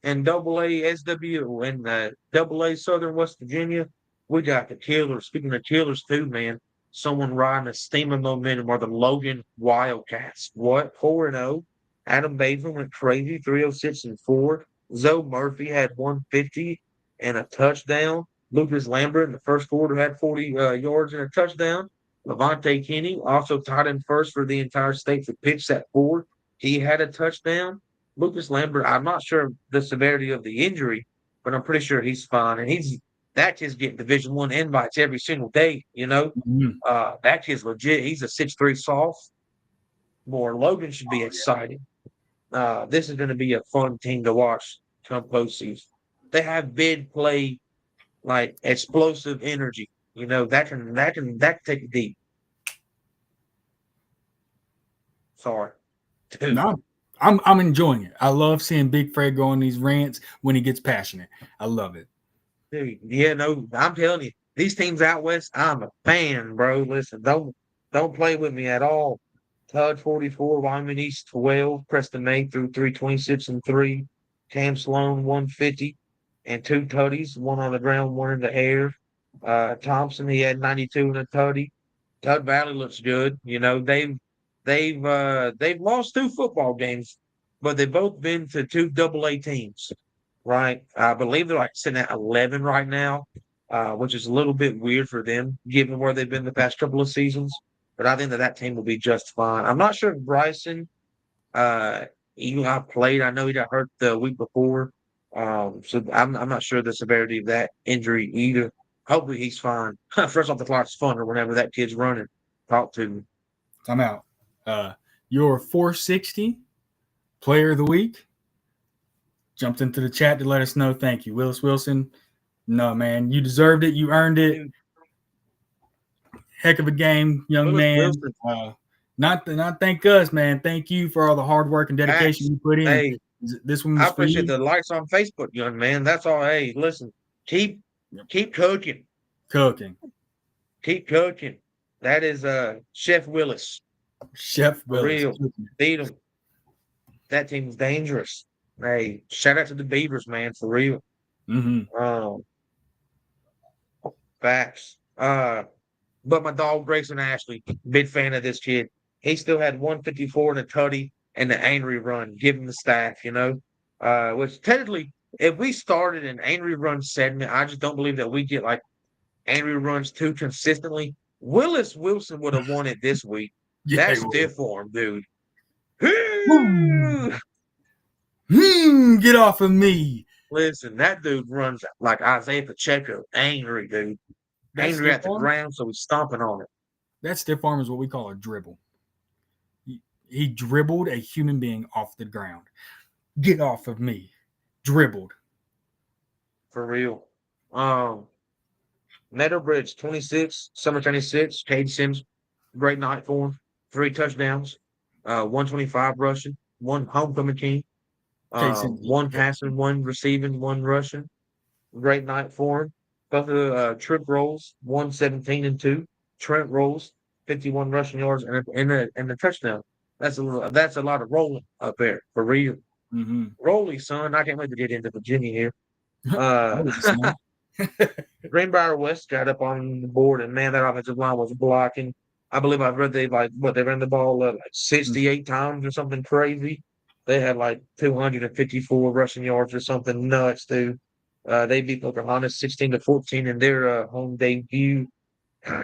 And Double A SW and Double A Southern West Virginia, we got the killers. Speaking of killers, too, man. Someone riding a steam of momentum are the Logan Wildcats. What? 4-0. Adam Bateman went crazy, 306-4. Zoe Murphy had 150 and a touchdown. Lucas Lambert in the first quarter had 40 yards and a touchdown. Levante Kinney also tied in first for the entire state for pitch at 4. He had a touchdown. Lucas Lambert, I'm not sure the severity of the injury, but I'm pretty sure he's fine. And that kid's getting Division I invites every single day, you know. Mhm. That kid's legit. He's a 6'3" soft. Boy, Logan should be Oh, yeah. excited. This is going to be a fun team to watch come postseason. They have bid play like explosive energy. You know, that can take it deep. Sorry. Dude, No, I'm enjoying it. I love seeing Big Fred go on these rants when he gets passionate. I love it. dude, yeah, no, I'm telling you, these teams out west, I'm a fan, bro. Listen, don't play with me at all. Todd 44, Wyoming East 12, Preston May through 326-3, Cam Sloan 150 and 2 tutties, one on the ground, one in the air. Thompson, he had 92 and a tutty. Tug Valley looks good. You know, they've lost 2 football games, but they've both been to 2 AA teams, right? I believe they're like sitting at 11 right now, which is a little bit weird for them given where they've been the past couple of seasons. But I think that team will be just fine. I'm not sure if Bryson, uh, Eli played. I know he got hurt the week before, so I'm not sure the severity of that injury either. Hopefully he's fine. Fresh off the clock's fun or whenever that kid's running. Talk to me. I'm out. Your 460 player of the week jumped into the chat to let us know. Thank you, Willis Wilson. No, man, you deserved it. You earned it. Dude, Heck of a game, young Willis man. Wilson, Not thank us, man. Thank you for all the hard work and dedication facts. you put in. Hey, This one I was for appreciate you. the likes on Facebook, young man. That's all. Hey, listen, keep Yep. keep cooking. Cooking. Keep cooking. That is Chef Willis. Chef For Willis. real. Beat him. That team's dangerous. Hey, shout out to the Beavers, man, for real. Mm-hmm. Facts. But my dog Grayson Ashley, big fan of this kid. He still had 154 in a tutty and the angry run, give him the staff, you know. Which technically, if we started an angry run segment, I just don't believe that we get like angry runs too consistently. Willis Wilson would have won it this week. Yeah. That's stiff for him, dude. Get off of me. Listen, that dude runs like Isaiah Pacheco, angry, dude. That Angry stiff at the arm. ground, so he's stomping on it. That stiff arm is what we call a dribble. He dribbled a human being off the ground. Get off of me. Dribbled. For real. Meadowbridge 26, Summer 26, Cade Sims, great night for him. 3 touchdowns, 125 rushing, one homecoming king, Casey. one passing, one receiving, one rushing. Great night for him. Both of Trip Rolls, 117-2. Trent Rolls, 51 rushing yards and a touchdown. That's a lot of rolling up there for real. Mm-hmm. Rolly, son. I can't wait to get into Virginia here. Greenbrier West got up on the board, and man, that offensive line was blocking. I believe I read they ran the ball like 68 times or something crazy. They had like 254 rushing yards or something nuts, dude. They beat Pocahontas 16-14 in their home debut.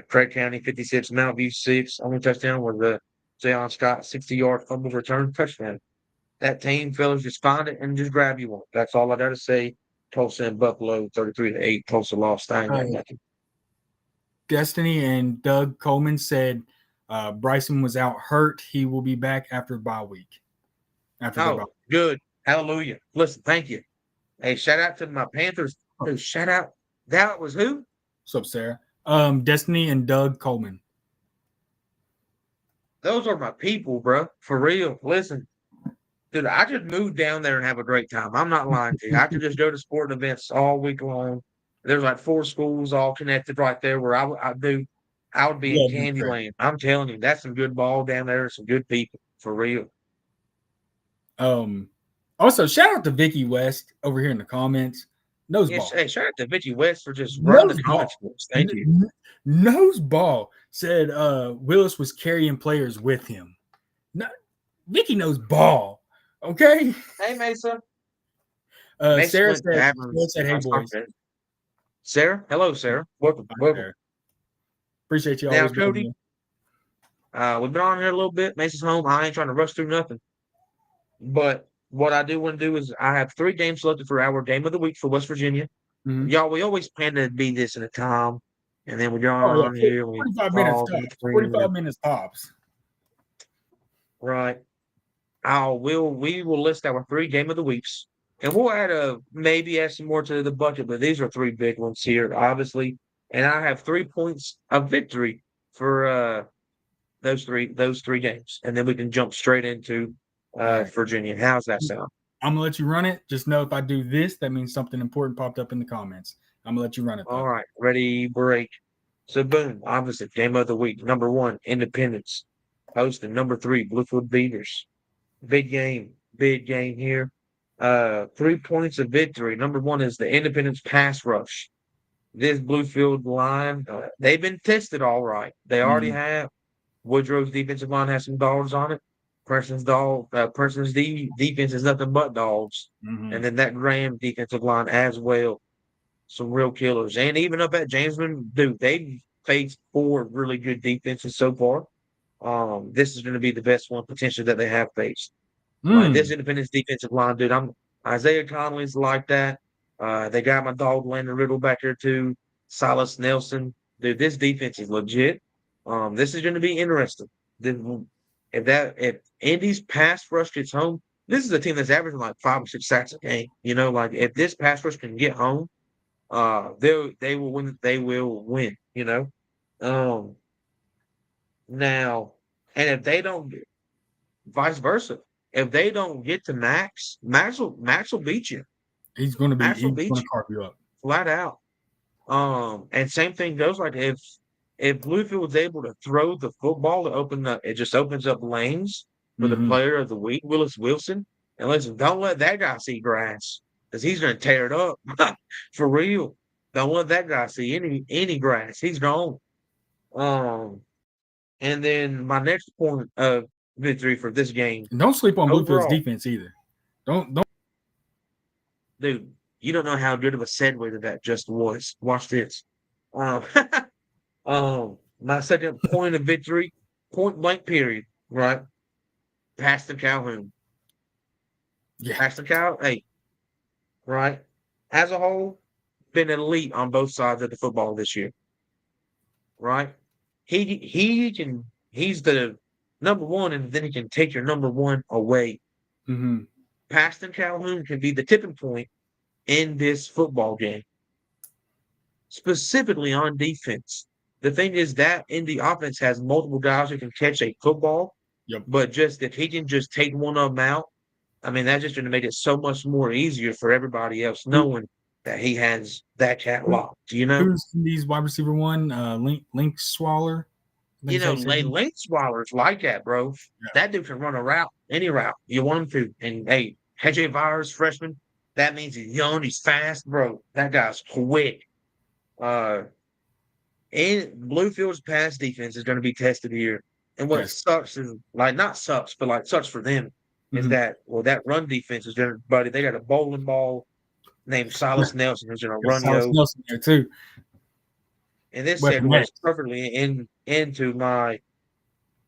Craig County 56, Mount View 6. Only touchdown was Jayon Scott 60-yard fumble return touchdown. That team, fellas, just find it and just grab you one. That's all I got to say. Tulsa and Buffalo 33-8. Tulsa lost. I ain't got nothing. Destiny and Doug Coleman said Bryson was out hurt. He will be back after bye week. Good. Hallelujah. Listen, thank you. Hey, shout out to my Panthers. Oh, shout out. That was who? What's up, Sarah? Destiny and Doug Coleman. Those are my people, bro. For real. Listen, dude, I just moved down there and have a great time. I'm not lying to you. I could just go to sporting events all week long. There's like 4 schools all connected right there where I would be in Love them track. Candyland. I'm telling you, that's some good ball down there, some good people for real. Also, shout out to Vicky West over here in the comments. Nose Yes, ball. hey, shout out to Vicky West for just running the Nose ball. comments for us. Thank you. Nose ball said Willis was carrying players with him. No, Vicky knows ball. Okay. Hey, Mesa. Mesa Sarah went to said, Athens. "Hey boys." Sarah, hello, Sarah. Welcome, Hi, welcome. Sarah. Appreciate you Now, always being Cody, here. we've been on here a little bit. Mesa's home. I ain't trying to rush through nothing. But what I do want to do is I have 3 games selected for our game of the week for West Virginia. Mhm. Y'all, we always plan to be this in a time, and then we go Oh yeah, on here. We 45 minutes pause in tops. between. 45 minutes tops. Right. We will list our 3 game of the weeks, and we'll maybe add some more to the budget. But these are 3 big ones here, obviously. And I have 3 points of victory for those three games, and then we can jump straight into Right. Virginia. How's that sound? I'm gonna let you run it. Just know if I do this, that means something important popped up in the comments. I'm gonna let you run it though. All right, ready, break. So boom, opposite game of the week. Number 1, Independence hosting number 3, Bluefield Beavers. Big game here. 3 points of victory. Number 1 is the Independence pass rush. This Bluefield line, they've been tested all right. They already have. Woodrow's defensive line has some dogs on it. Person's defense is nothing but dogs. And then that Graham defensive line as well. Some real killers. And even up at Jamesman, dude, they've faced 4 really good defenses so far. This is going to be the best one potentially that they have faced. Like this Independence defensive line, dude. Isaiah Conley's like that. They got my dog Landon Riddle back there too. Silas Nelson. Dude, this defense is legit. This is going to be interesting. If Indy's pass rush gets home, this is a team that's averaging like 5 or 6 sacks a game. You know, like if this pass rush can get home, they will win. They will win. You know, now, and if they don't, vice versa. If they don't get to Max will beat you. He's gonna Max will he's beat gonna you carve you up. flat out. And same thing goes like if Bluefield was able to throw the football it just opens up lanes for the player of the week, Willis Wilson. And listen, don't let that guy see grass because he's going to tear it up for real. Don't let that guy see any grass. He's gone. And then my next point of victory for this game. And don't sleep on Bluefield's overall, defense either. Don't. Dude, you don't know how good of a segue that just was. Watch this. My second point of victory, point blank period, right? Pastor Calhoun. Yeah. Pastor Cal, hey, right? As a whole, been elite on both sides of the football this year. Right? He's the number 1, and then he can take your number 1 away. Pastor Calhoun can be the tipping point in this football game, specifically on defense. The thing is that in the offense has multiple guys who can catch a football, but just if he can just take one of them out, I mean, that's just going to make it so much more easier for everybody else knowing that he has that cat locked. You know, who's these wide receiver 1? Link Swaller. You know, Link Swaller's like that, bro. Yeah. That dude can run a route, any route you want him to. And hey, KJ Virus, freshman, that means he's young, he's fast, bro. That guy's quick. And Bluefield's pass defense is going to be tested here. And what sucks is not sucks, but sucks for them is that that run defense is going to, buddy. They got a bowling ball named Silas Nelson who's going to run Silas Nelson there too. And this segues perfectly into my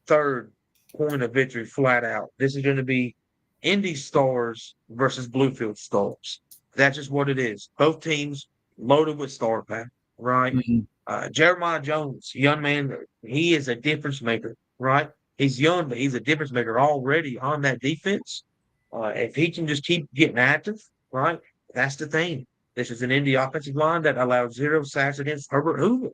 third point of victory flat out. This is going to be Indy Stars versus Bluefield Stars. That's just what it is. Both teams loaded with star power, right? Jeremiah Jones, young man, he is a difference maker, right? He's young, but he's a difference maker already on that defense. If he can just keep getting active, right? That's the thing. This is an Indy offensive line that allowed 0 sacks against Herbert Hoover.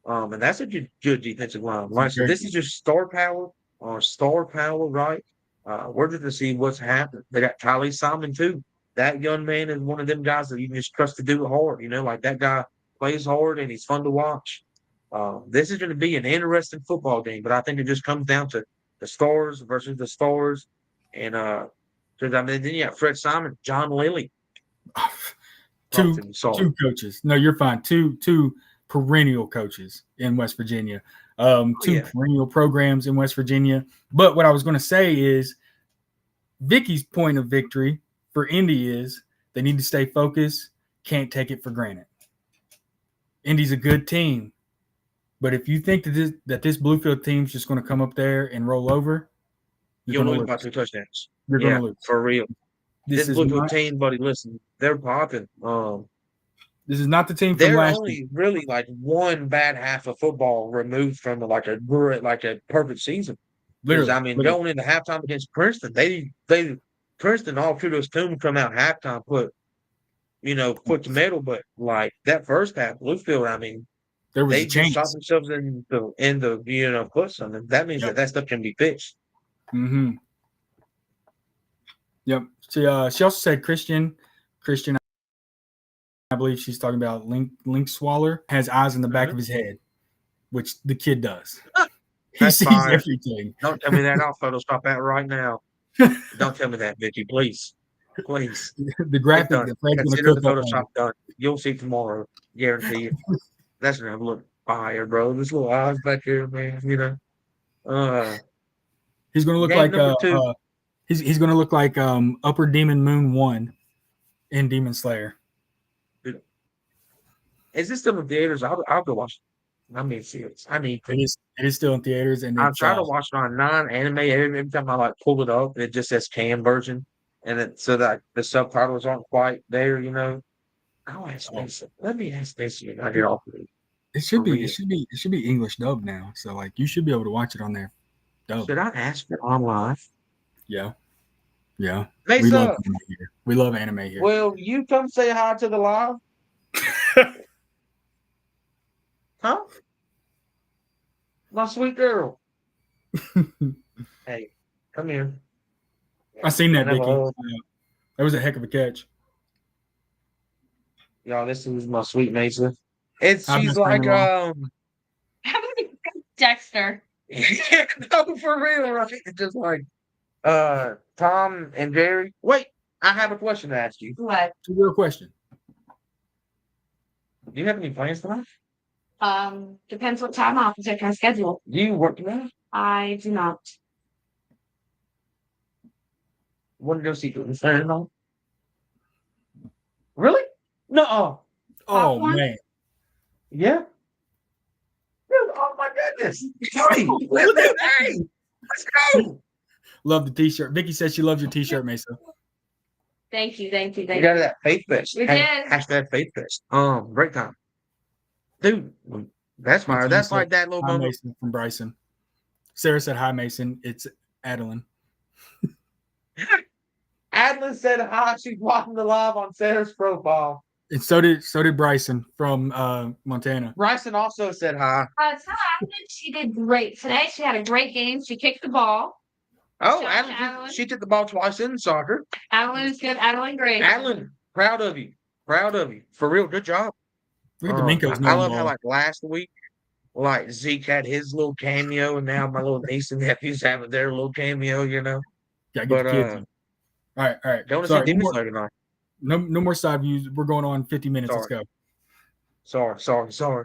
And that's a good defensive line. Right? So this is just star power, right? We're just to see what's happening. They got Kylie Simon too. That young man is one of them guys that you can just trust to do it hard. You know, like that guy plays hard, and he's fun to watch. This is going to be an interesting football game, but I think it just comes down to the stars versus the stars. And then you have Fred Simon, John Lilly. two coaches. No, you're fine. Two perennial coaches in West Virginia. Two perennial programs in West Virginia. But what I was going to say is Vicky's point of victory for Indy is they need to stay focused, can't take it for granted. Indy's a good team. But if you think that this Bluefield team's just going to come up there and roll over, you'll lose by 2 touchdowns. You're going to lose. For real. This Bluefield team, buddy, listen, they're popping. This is not the team from last year. They're only really like one bad half of football removed from like a perfect season. Literally, going into halftime against Princeton, Princeton, all kudos to them, come out halftime, put the medal, but like that first half, Bluefield, they just shot themselves in the foot something. That means that stuff can be fixed. Mm-hmm. Yep. She also said Christian, I believe she's talking about Link Swaller, has eyes in the back of his head, which the kid does. He sees everything. Don't tell me that. I'll Photoshop that right now. Don't tell me that, Vicky, please. Please. The graphic that Fred's going to cook the Photoshop done. You'll see tomorrow. Guarantee you. That's going to look fire, bro. This little eyes back here, man. He's going to look like he's going to look like Upper Demon Moon 1 in Demon Slayer. Is this still in theaters? I'll go watch it. See it. I need to. It is still in theaters, and I'm trying to watch it on non-anime. Every time I pull it up, it just says cam version, and so that the subtitles aren't quite there. I'll ask Mason. Let me ask Mason. I get off of it. It should be English dub now. So like you should be able to watch it on there. Dub. Should I ask for on live? Yeah. Yeah. Mesa, we love anime here. Will you come say hi to the live? Huh? My sweet girl. Hey, come here. I seen that, Vicky. That was a heck of a catch. Y'all, this is my sweet Mesa. She's like Dexter. Yeah, no, for real, right? It's just like Tom and Jerry. Wait, I have a question to ask you. What? It's a real question. Do you have any plans tonight? Depends what time I'll check my schedule. Do you work tonight? I do not. Want to go see the Saturday? Really? No. Oh man. Yeah. Dude, oh my goodness. Hey, let's go. Love the t-shirt. Vicky says she loves your t-shirt, Mesa. Thank you. You got that Faith Fest. We did. Hashtag Faith Fest. Great time. Dude, that's fire. That's like that little moment. Mason from Bryson. Sarah said hi, Mason. It's Adeline. Adeline said hi. She's watching the live on Sarah's profile. And so did Bryson from Montana. Bryson also said hi. She did great today. She had a great game. She kicked the ball. Oh, Adeline. She took the ball twice in soccer. Adeline is good. Adeline, great. Adeline, proud of you. For real, good job. Look at D'Amico's I love how like last week, like Zeke had his little cameo, and now my little niece and nephews having their little cameo. Yeah, get the kids. All right. Don't see Demon Slayer tonight. No more side views. We're going on 50 minutes. Sorry. Let's go. Sorry.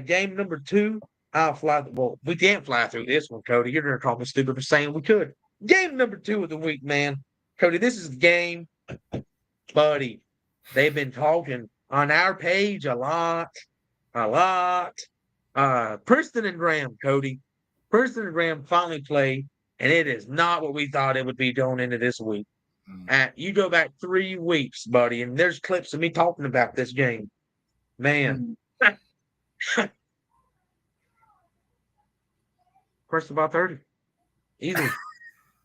Game number 2. I'll fly. Well, we can't fly through this one, Cody. You're gonna call me stupid for saying we could. Game number 2 of the week, man. Cody, this is the game, buddy. They've been talking on our page a lot. Princeton and Graham, Cody. Princeton and Graham finally played, and it is not what we thought it would be going into this week. You go back 3 weeks, buddy, and there's clips of me talking about this game. Man. Princeton by 30. Easily.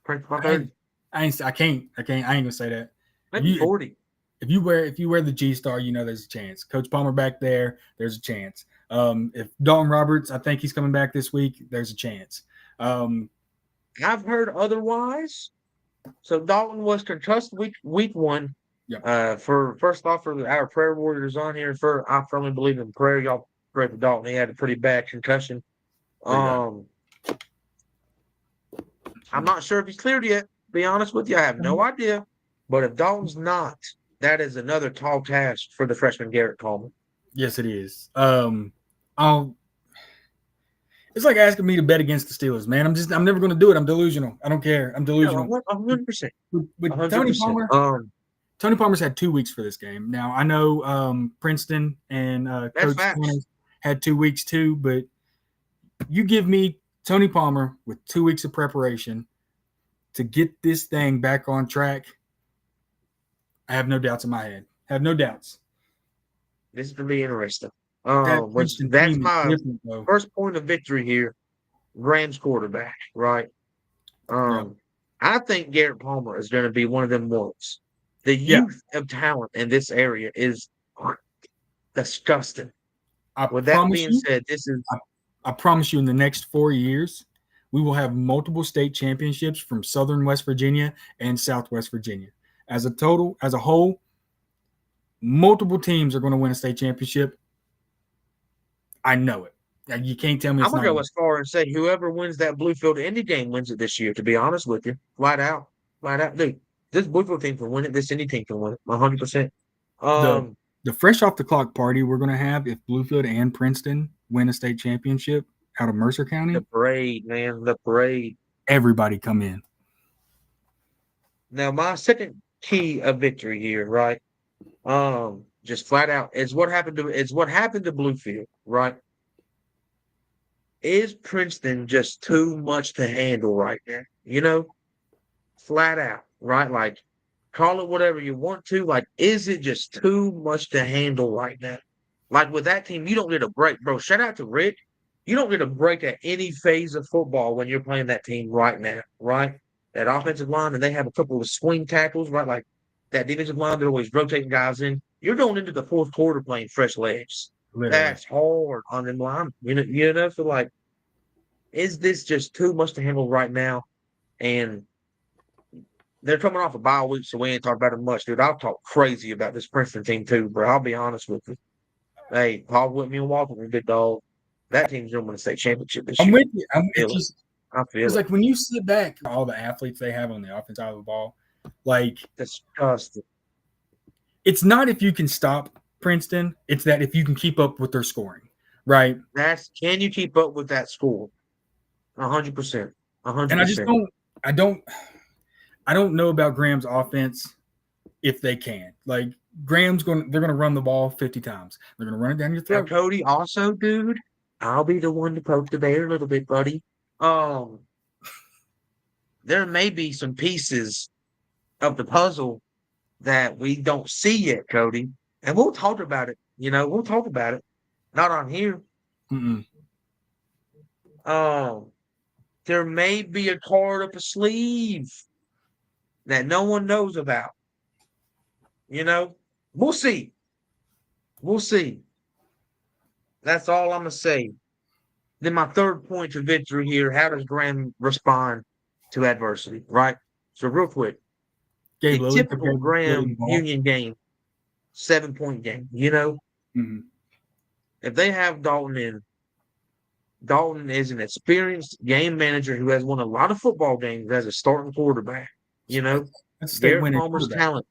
Princeton by 30. I ain't gonna say that. Maybe 40. If you wear the G Star, there's a chance. Coach Palmer back there's a chance. If Dalton Roberts, I think he's coming back this week, there's a chance. I've heard otherwise. So Dalton was concussed week 1. Yep. For first off, for our prayer warriors on here, I firmly believe in prayer. Y'all pray for Dalton. He had a pretty bad concussion. Pretty bad. I'm not sure if he's cleared yet. To be honest with you, I have no idea. But if Dalton's not, that is another tall task for the freshman Garrett Coleman. Yes, it is. It's like asking me to bet against the Steelers, man. I'm never going to do it. I'm delusional. I don't care. I'm delusional. 100%. With Tony Palmer, Tony Palmer's had 2 weeks for this game. Now I know Princeton and Coach Sanders had 2 weeks too, but you give me Tony Palmer with 2 weeks of preparation to get this thing back on track. I have no doubts in my head. I have no doubts. This is going to be interesting. That's my first point of victory here. Rams quarterback, right? I think Garrett Palmer is going to be one of them ones. The youth of talent in this area is disgusting. With that being said, I promise you in the next 4 years, we will have multiple state championships from Southern West Virginia and Southwest Virginia. As a whole, multiple teams are going to win a state championship. I know it. You can't tell me. I'm going to go as far and say whoever wins that Bluefield Indy game wins it this year, to be honest with you. Flat out. Dude, this Bluefield team can win it. This Indy team can win it. 100%. The fresh off the clock party we're going to have if Bluefield and Princeton win a state championship out of Mercer County. The parade, man. The parade. Everybody come in. Now, my second key of victory here, right? Just flat out is what happened to Bluefield, right? Is Princeton just too much to handle right now? You know, flat out, right? Like, call it whatever you want to. Like, is it just too much to handle right now? Like with that team, you don't get a break, bro. Shout out to Rick. You don't get a break at any phase of football when you're playing that team right now, right? That offensive line, and they have a couple of swing tackles, right? Like that defensive line, they're always rotating guys in. You're going into the fourth quarter playing fresh legs. Literally. That's hard on them line. You know, so like, is this just too much to handle right now? And they're coming off a bye week, so we ain't talking about it much, dude. I'll talk crazy about this Princeton team too, bro. I'll be honest with you. Hey, Paul Whitney and Walker, big dog. That team's going to win a state championship this year. I'm with you. I feel it's like when you sit back, all the athletes they have on the offense side of the ball, like disgusting. It's not if you can stop Princeton; it's that if you can keep up with their scoring, right? Can you keep up with that score? 100%. 100%. And I don't know about Graham's offense if they can. Like they're going to run the ball 50 times. They're going to run it down your throat. Now, Cody, also, dude, I'll be the one to poke the bear a little bit, buddy. There may be some pieces of the puzzle that we don't see yet, Cody. And we'll talk about it. We'll talk about it. Not on here. Mm-mm. There may be a card up a sleeve that no one knows about. We'll see. We'll see. That's all I'm going to say. Then my third point to victory here, how does Graham respond to adversity, right? So real quick, a typical Graham Union game, 7-point game, Mm-hmm. If they have Dalton in, Dalton is an experienced game manager who has won a lot of football games as a starting quarterback. Garrett Palmer's talent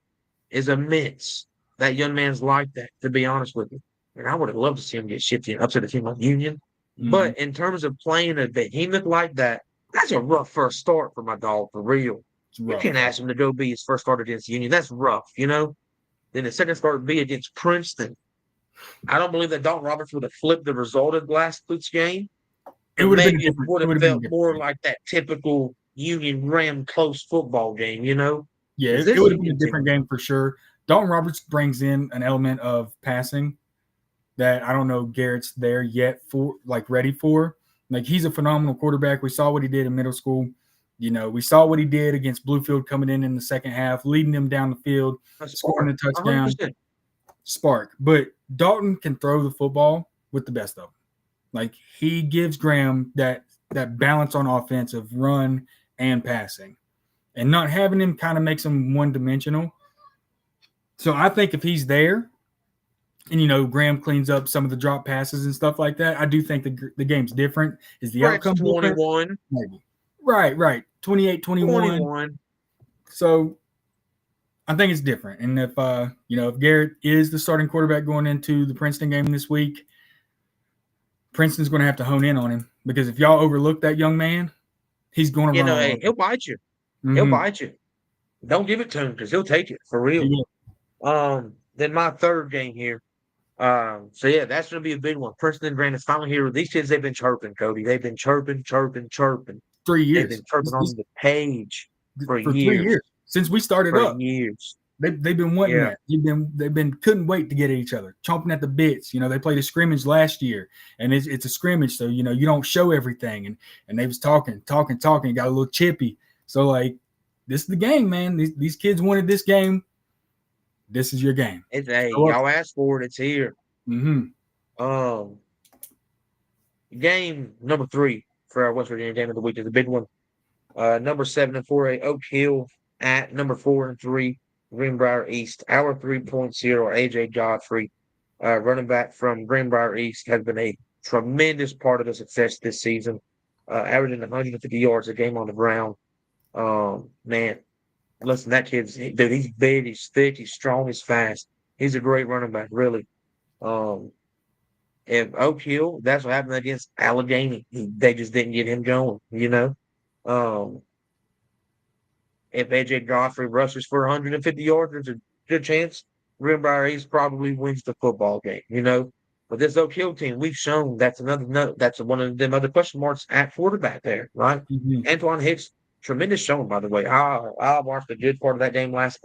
is immense. That young man's like that, to be honest with you. And I would have loved to see him get shifty and upset a team like Union. Mm-hmm. But in terms of playing a behemoth like that, that's a rough first start for my dog, for real. You can't ask him to go be his first start against Union. That's rough, Then the second start would be against Princeton. I don't believe that Dalton Roberts would have flipped the result of last week's game. It would have felt more like that typical Union Graham close football game, Yeah, it would have been a different game for sure. Dalton Roberts brings in an element of passing that I don't know Garrett's there yet ready for. Like, he's a phenomenal quarterback. We saw what he did in middle school. We saw what he did against Bluefield coming in the second half, leading them down the field, scoring a touchdown. 100%. Spark. But Dalton can throw the football with the best of them. Like, he gives Graham that balance on offense of run and passing. And not having him kind of makes him one-dimensional. So I think if he's there, and Graham cleans up some of the drop passes and stuff like that, I do think the game's different. Is the Brett's outcome different? 21. Maybe. Right. 28-21. 21. So I think it's different. And if Garrett is the starting quarterback going into the Princeton game this week, Princeton's going to have to hone in on him, because if y'all overlook that young man, he's going to run all Hey, over. he'll bite you. Mhm. He'll bite you. Don't give it to him, because he'll take it for real. He will. Then my third game here. So yeah, that's gonna be a big one. Princeton and Grant is finally here. These kids, they've been chirping, Cody. They've been chirping. 3 years. They've been chirping on the page for 3 years. years since we started For up. years. They've been wanting Yeah. that. They've been couldn't wait to get at each other, chomping at the bits. They played a scrimmage last year, and it's a scrimmage, so you don't show everything. And they was talking, got a little chippy. So like, this is the game, man. These kids wanted this game. This is your game. Y'all asked for it. It's here. Mm-hmm. Game number 3 for our West Virginia game of the week is a big one. Number 7 and 4A Oak Hill at number 4 and 3 Greenbrier East. Our 3.0 AJ Godfrey, running back from Greenbrier East, has been a tremendous part of the success this season, averaging 150 yards a game on the ground. Man, listen, that kid's he's big, he's thick, he's strong, he's fast. He's a great running back, really. If Oak Hill, that's what happened against Allegheny. They just didn't get him going, If AJ Godfrey rushes for 150 yards, there's a good chance Greenbrier East probably wins the football game, But this Oak Hill team, we've shown that's one of them other question marks at quarterback there, right? Mm-hmm. Antoine Hicks, tremendous showing, by the way. I watched a good part of that game last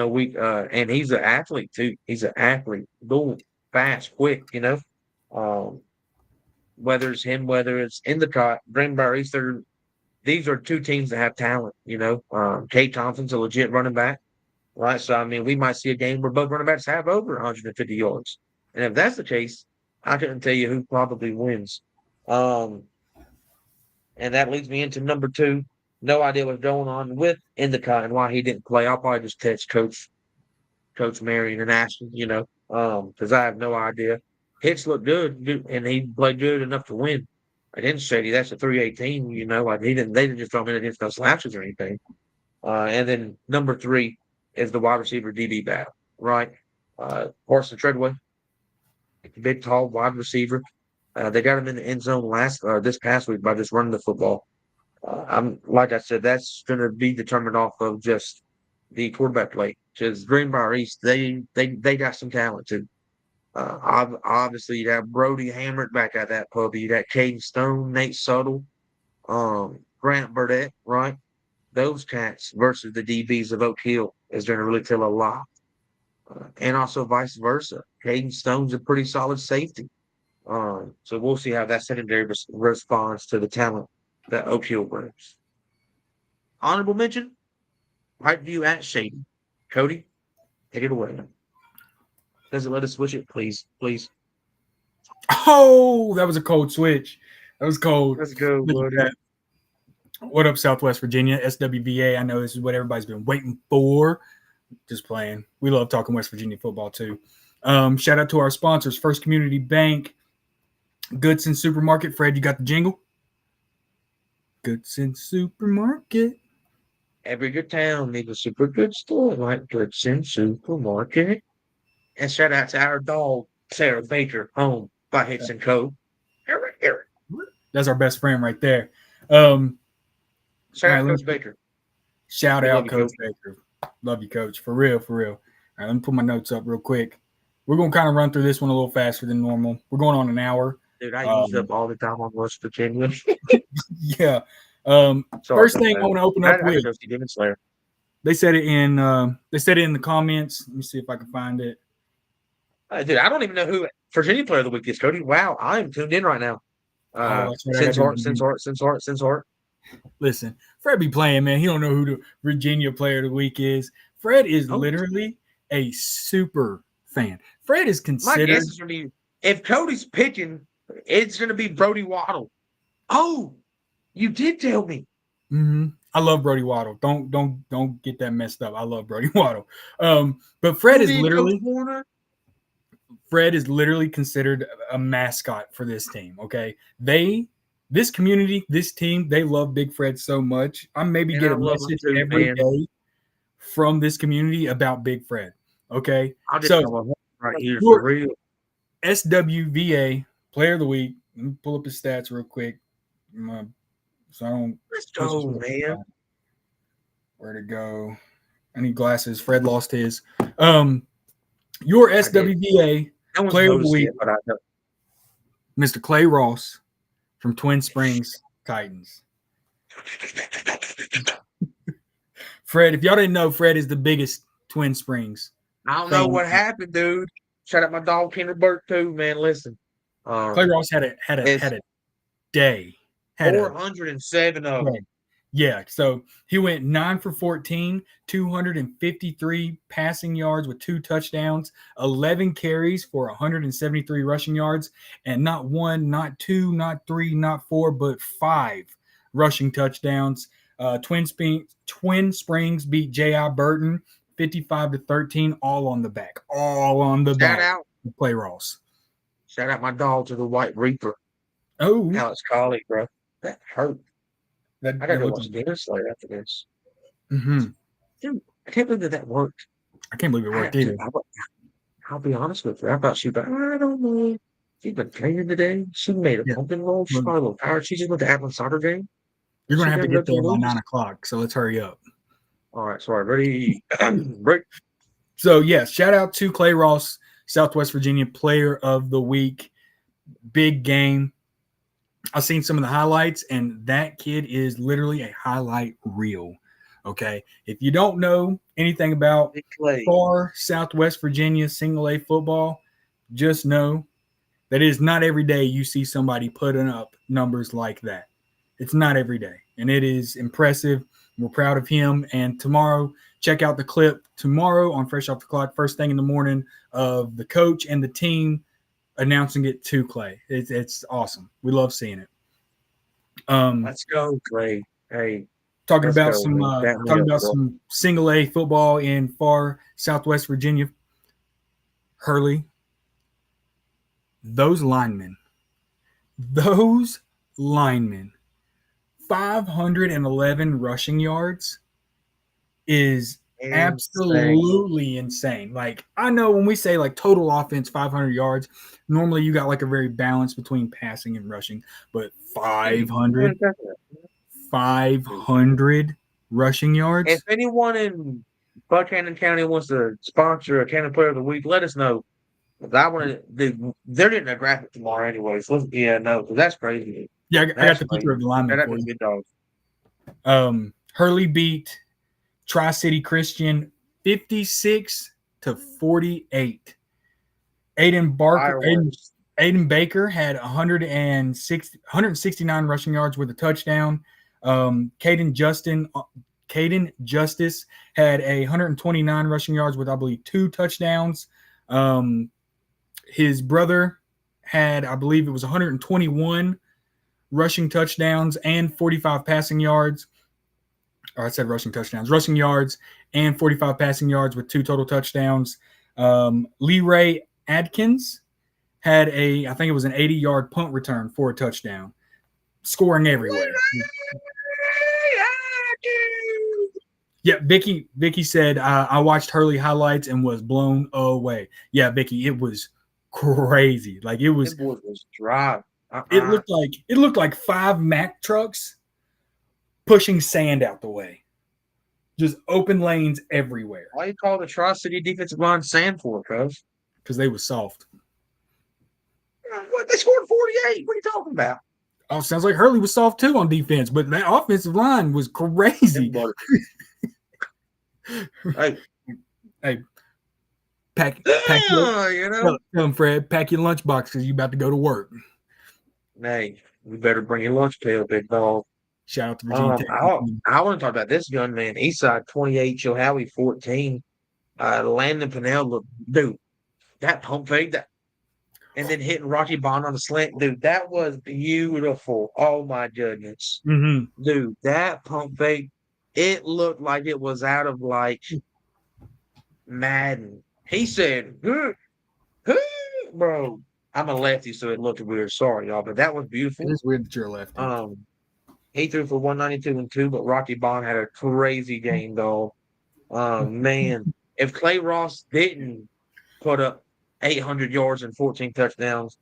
week, and he's an athlete too. He's an athlete, boom, fast, quick, whether it's him, whether it's Endicott, Greenbrier East, these are two teams that have talent, Kate Thompson's a legit running back, right? So, we might see a game where both running backs have over 150 yards. And if that's the case, I couldn't tell you who probably wins. And that leads me into number 2. No idea what's going on with Endicott and why he didn't play. I'll probably just text Coach Marion and ask him, because I have no idea. Hicks looked good, and he played good enough to win. I didn't say that's a 318, like they didn't just throw him in against no slashes or anything. And then number 3 is the wide receiver DB battle, right? Carson Treadway, big, tall wide receiver. They got him in the end zone this past week by just running the football. Like I said, that's going to be determined off of just the quarterback play. Because Greenbrier East, they got some talent too. Obviously, you got Brody Hamrick back at that puppy. You got Caden Stone, Nate Suttle, Grant Burdett, right? Those cats versus the DBs of Oak Hill is going to really tell a lot. And also vice versa. Caden Stone's a pretty solid safety. So we'll see how that secondary responds to the talent that Oak Hill brings. Honorable mention, Right View at Shady. Cody, take it away. Does it let us switch it? Please. Oh, that was a cold switch. That was cold. Let's go, buddy. What up, Southwest Virginia, SWVA? I know this is what everybody's been waiting for. Just playing. We love talking West Virginia football, too. Shout out to our sponsors, First Community Bank, Goodson Supermarket. Fred, you got the jingle? Goodson Supermarket. Every good town needs a super good store like Goodson Supermarket. And shout out to our dog, Sarah Baker, home by Hicks & Co. Eric. That's our best friend right there. Shout out Coach Baker. Shout out Coach Baker. Love you, Coach. For real. All right, let me put my notes up real quick. We're going to kind of run through this one a little faster than normal. We're going on an hour. Dude, I use up all the time on West Virginia. Yeah. First thing I want to open up with. They said it in the comments. Let me see if I can find it. Dude, I don't even know who Virginia Player of the Week is, Cody. Wow, I am tuned in right now. Since Hart. Listen, Fred be playing, man. He don't know who the Virginia Player of the Week is. Fred is literally a super fan. Fred is considered. My guess is going to be, if Cody's picking, it's going to be Brody Waddle. Oh, you did tell me. Mm-hmm. I love Brody Waddle. Don't get that messed up. I love Brody Waddle. But Fred is literally considered a mascot for this team. Okay, this community, this team, they love Big Fred so much. I maybe get a message every day from this community about Big Fred. Okay, so right here for real. SWVA Player of the Week. Let me pull up his stats real quick. So I don't. Let's go, man. Where to go? I need glasses. Fred lost his. Your SWVA Player of the Week, Mr. Clay Ross from Twin Springs Titans. Fred, if y'all didn't know, Fred is the biggest Twin Springs. I don't know what happened, dude. Shout out my dog Kendra Burke too, man. Listen, Clay Ross had a day. 407 of them. Yeah, so he went 9 for 14, 253 passing yards with 2 touchdowns, 11 carries for 173 rushing yards, and not 1, not 2, not 3, not 4, but 5 rushing touchdowns. Twin Springs beat J.I. Burton 55-13, all on the back. Shout out to Clay Ross. Shout out my dog to the White Reaper. Oh, Alex Collie, bro. That hurt. I gotta go watch Dennis Slayer after this. Mm-hmm. Dude, I can't believe that worked. I can't believe it worked either. I'll be honest with you. I thought she'd be, I don't know. She's been training today. She made a pumpkin roll. She's probably a little tired. She just went to Appalchia soccer game. You're going to have to get there by 9 o'clock, so let's hurry up. All right, sorry. Ready? Break. So, yes, shout out to Clay Ross, Southwest Virginia Player of the Week. Big game. I've seen some of the highlights, and that kid is literally a highlight reel. Okay, if you don't know anything about far Southwest Virginia single A football, just know that it is not every day you see somebody putting up numbers like that. It's not every day, and it is impressive. We're proud of him. And tomorrow, check out the clip tomorrow on Fresh Off the Clock, first thing in the morning, of the coach and the team announcing it to Clay. It's awesome. We love seeing it. Let's go, Clay. Hey, talking about some single A football in far Southwest Virginia. Hurley, those linemen, 511 rushing yards is absolutely insane. Like, I know when we say like total offense 500 yards, normally you got like a very balance between passing and rushing, but 500 rushing yards. If anyone in Buchanan County wants to sponsor a County Player of the Week, let us know. I want to. They're getting a graphic tomorrow anyway. So because that's crazy. Yeah, I got the picture of the lineman for you. Hurley beat Tri-City Christian 56-48. Aiden Baker had 169 rushing yards with a touchdown. Caden Justice had 129 rushing yards with, I believe, 2 touchdowns. His brother had, I believe it was 121 rushing touchdowns and 45 passing yards. Or I said rushing yards and 45 passing yards with 2 total touchdowns. Leray Adkins had I think it was an 80-yard punt return for a touchdown, scoring everywhere. Yeah, Vicky said, I watched Hurley highlights and was blown away. Yeah, Vicky, it was crazy. Like, it was dry. It looked like 5 Mack trucks pushing sand out the way. Just open lanes everywhere. Why you call the Tri-City defensive line sand for, cuz? Because they were soft. What? They scored 48. What are you talking about? Oh, sounds like Hurley was soft too on defense, but that offensive line was crazy. Hey, pack tell him, Fred, pack your lunchbox because you about to go to work. Hey, we better bring your lunch pail, big dog. Shout out to Virginia Tech. I want to talk about this gun, man. Eastside 28, Chilhowie 14. Landon Pinnell, dude, that pump fake, and then hitting Rocky Bond on the slant, dude, that was beautiful. Oh my goodness, mm-hmm. Dude, that pump fake. It looked like it was out of like Madden. He said, "Huh, huh," bro. I'm a lefty, so it looked weird. Sorry, y'all, but that was It beautiful. is weird that you're a lefty. He threw for 192 and 2, but Rocky Bond had a crazy game, though. Man, if Clay Ross didn't put up 800 yards and 14 touchdowns,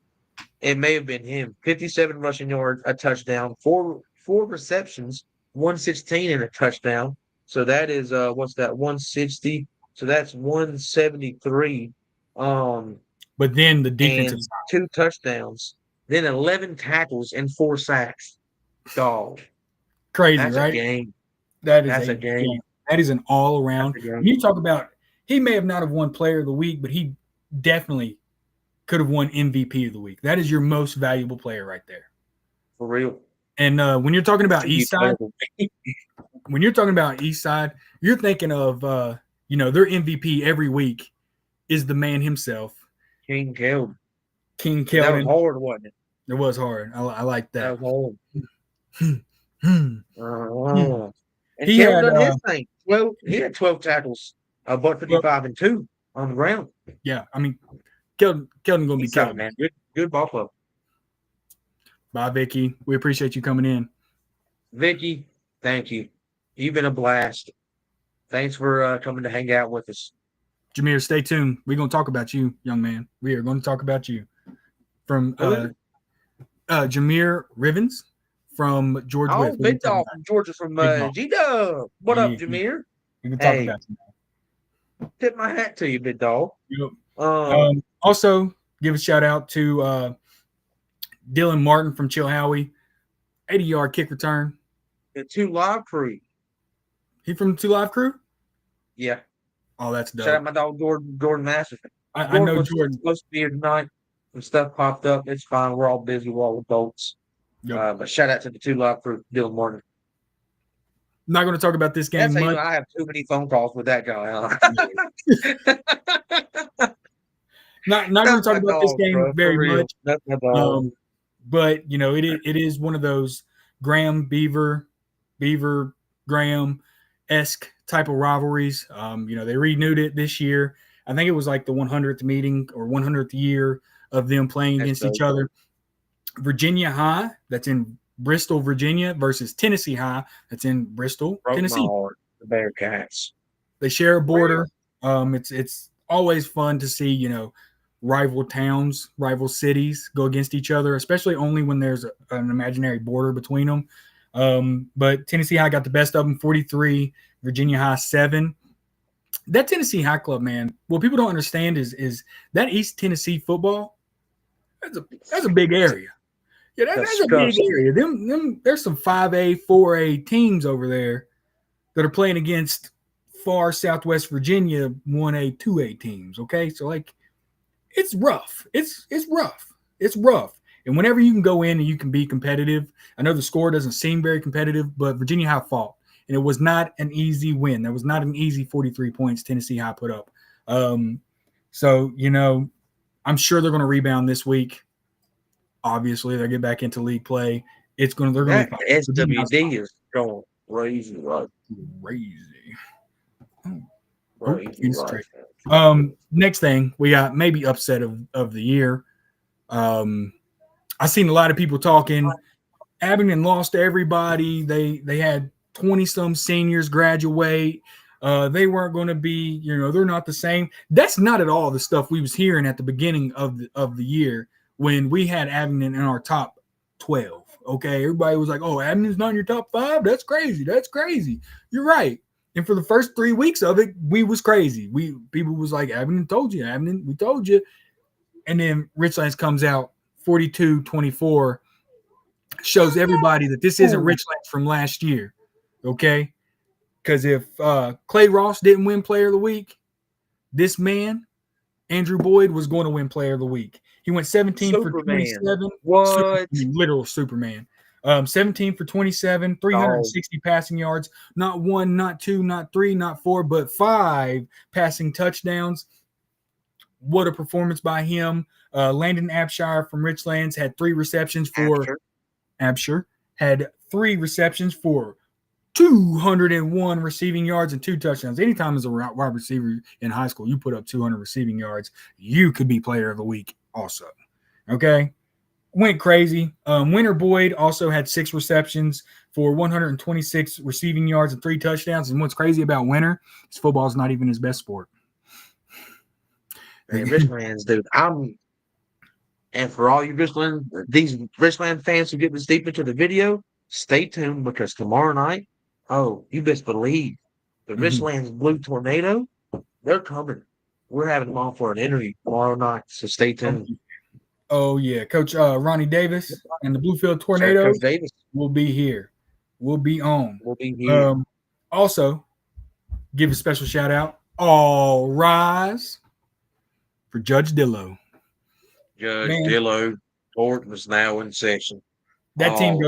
it may have been him. 57 rushing yards, a touchdown, four receptions, 116 and a touchdown. So that is what's that? 160. So that's 173. But then the defensive And side, 2 touchdowns. Then 11 tackles and 4 sacks. Dog. crazy, That's a right? game. That is That's a a game. game. That is an all That's around. a game. You talk about he may have not have won Player of the Week, but he definitely could have won MVP of the week. That is your most valuable player right there. For real. And when you're talking about East Side, you're thinking of their MVP every week is the man himself, King Keldon. King That was Keldon. hard, wasn't it? It was hard. I like That that. was Hmm. hard. And He Keldon had done his thing. Well, he had 12 tackles, but 55 and 2 on the ground. yeah. I mean, Keldon gonna be East Side, Keldon. man. Good ball club. Bye, Vicky. We appreciate you coming in. Vicky, thank you. You've been a blast. Thanks for coming to hang out with us. Jameer, stay tuned. We're gonna talk about you, young man. We are going to talk about you. From Jameer Rivens from George Oh, West. Big Dog from Georgia from G-Dub. What up, Jameer? We can talk Hey, about you. tip my hat to you, Big Dog. Yep. Also, give a shout out to Dylan Martin from Chilhowie, 80-yard kick return. The 2 Live crew. He from the 2 Live crew? Yeah. Oh, that's dope. Shout out my dog Gordon Masterson. I know was Jordan. supposed to be here tonight. Some stuff popped up. It's fine. We're all busy. We're all adults. Yep. But shout out to the 2 Live crew, Dylan Martin. Not going to talk about this game That's how you much. know I have too many phone calls with that guy. Not going to talk about this game very much. That's my dog. But it is one of those Graham Beaver Graham esque type of rivalries. They renewed it this year. I think it was like the 100th meeting or 100th year of them playing against each other. Virginia High, that's in Bristol, Virginia, versus Tennessee High, that's in Bristol, Tennessee. The Bearcats. They share a border. It's always fun to see rival towns, rival cities go against each other, especially only when there's an imaginary border between them. But Tennessee High got the best of them, 43. Virginia High 7. That Tennessee High club, man. What people don't understand is that East Tennessee football. That's a big area. Yeah, that's a big area. There's some 5A, 4A teams over there that are playing against far Southwest Virginia 1A, 2A teams. Okay, so like it's rough. It's rough. It's rough. And whenever you can go in and you can be competitive, I know the score doesn't seem very competitive, but Virginia High fought. And it was not an easy win. That was not an easy 43 points Tennessee High put up. So, I'm sure they're going to rebound this week. Obviously, they'll get back into league play. They're going to be fine. SWD is going crazy, right? Crazy. Next thing, we got maybe upset of the year. I seen a lot of people talking. Abingdon lost to everybody. They had 20-some seniors graduate. They weren't going to be, they're not the same. That's not at all the stuff we was hearing at the beginning of the year when we had Abingdon in our top 12. Okay, everybody was like, "Oh, Abingdon's not in your top 5. That's crazy. That's crazy." You're right. And for the first 3 weeks of it, we was crazy. People was like, "Abingdon told you, Abingdon, we told you." And then Richlands comes out 42-24, shows everybody that this isn't Richlands from last year. Okay, because if Clay Ross didn't win Player of the Week, this man, Andrew Boyd, was going to win Player of the Week. He went 17 for 27. What? Literal Superman. 17 for 27, 360 passing yards. Not 1, not 2, not 3, not 4, but 5 passing touchdowns. What a performance by him. Landon Abshire from Richlands had 3 receptions for Abshire. Had 3 receptions for 201 receiving yards and 2 touchdowns. Anytime as a wide receiver in high school, you put up 200 receiving yards, you could be player of the week also. Okay? Went crazy. Winter Boyd also had 6 receptions for 126 receiving yards and 3 touchdowns. And what's crazy about Winter is football is not even his best sport. Hey, Richlands, dude. And for all you these Richland fans who get this deep into the video, stay tuned because tomorrow night, you best believe the Richlands Blue Tornado, they're coming. We're having them on for an interview tomorrow night, so stay tuned. Oh yeah, Coach Ronnie Davis and the Bluefield Tornadoes Coach Davis will be here. We'll be on. We'll be here. Also, give a special shout out. All rise for Judge Dillo. Judge Dillo court was now in session. That team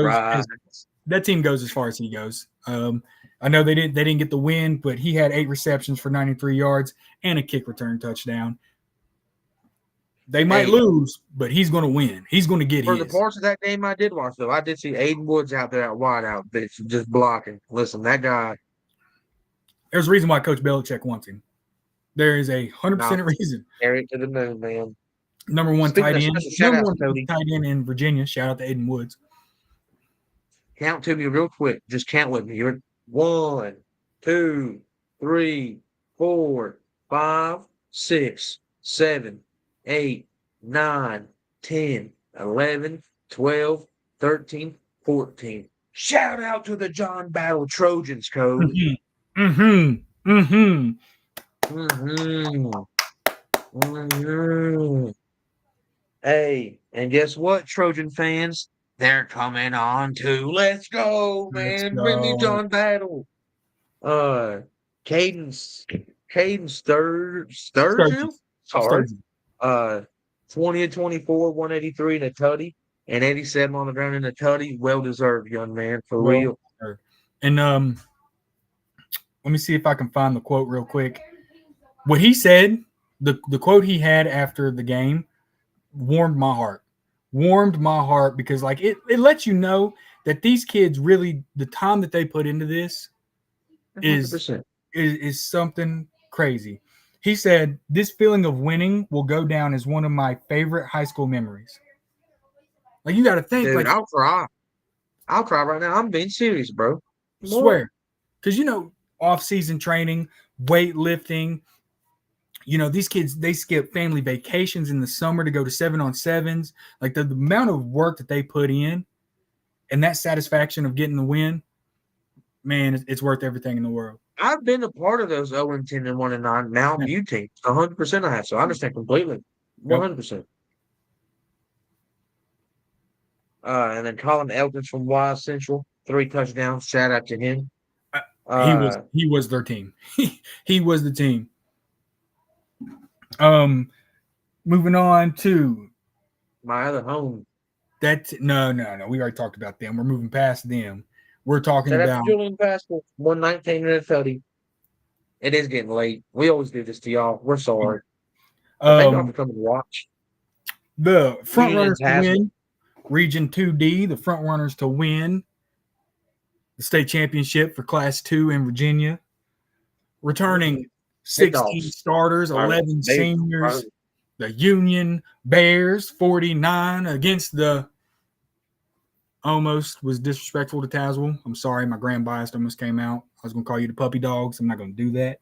goes as far as he goes. I know they didn't get the win, but he had 8 receptions for 93 yards and a kick return touchdown. They might lose, but he's going to win. He's going to get his. For the parts of that game I did watch, though, I did see Aiden Woods out there at wide out, bitch, just blocking. Listen, that guy. There's a reason why Coach Belichick wants him. There is 100% reason. Carry it to the moon, man. Number one tight end in Virginia. Shout out to Aiden Woods. Count to me real quick. Just count with me. You're 1, 2, 3, 4, 5, 6, 7, 8, 9, 10, 11, 12, 13, 14. Shout out to the John Battle Trojans, Code. Hey, and guess what, Trojan fans? They're coming on too. Let's go, man. Bring me John Battle. Caden Sturgill. Sorry. 20 and 24, 183 in a tutty, and 87 on the ground in a tutty. Well deserved, young man, for real. And let me see if I can find the quote real quick. What he said, the quote he had after the game warmed my heart because like it lets you know that these kids really, the time that they put into this is something crazy. He said, this feeling of winning will go down as one of my favorite high school memories. Like, you got to think. Dude, like, I'll cry right now. I'm being serious, bro. I swear. Because, off-season training, weightlifting, these kids, they skip family vacations in the summer to go to 7-on-7s. Like, the amount of work that they put in and that satisfaction of getting the win, man, it's worth everything in the world. I've been a part of those 0-10 and 1-9 Mountain View teams. 100% I have, so I understand completely. 100%. And then Colin Elkins from Wise Central, 3 touchdowns. Shout out to him. He was their team. He was the team. Moving on to my other home. No. We already talked about them. We're moving past them. We're talking about Julian Pascal, 119 and 30. It is getting late. We always do this to y'all. We're sorry. Thank y'all for coming to watch. The front runners to win Region 2D. The front runners to win the state championship for Class 2 in Virginia. Returning 16 starters, 11 seniors. The Union Bears 49 against the. Almost was disrespectful to Tazewell. I'm sorry, my grand bias almost came out. I was going to call you the puppy dogs. I'm not going to do that.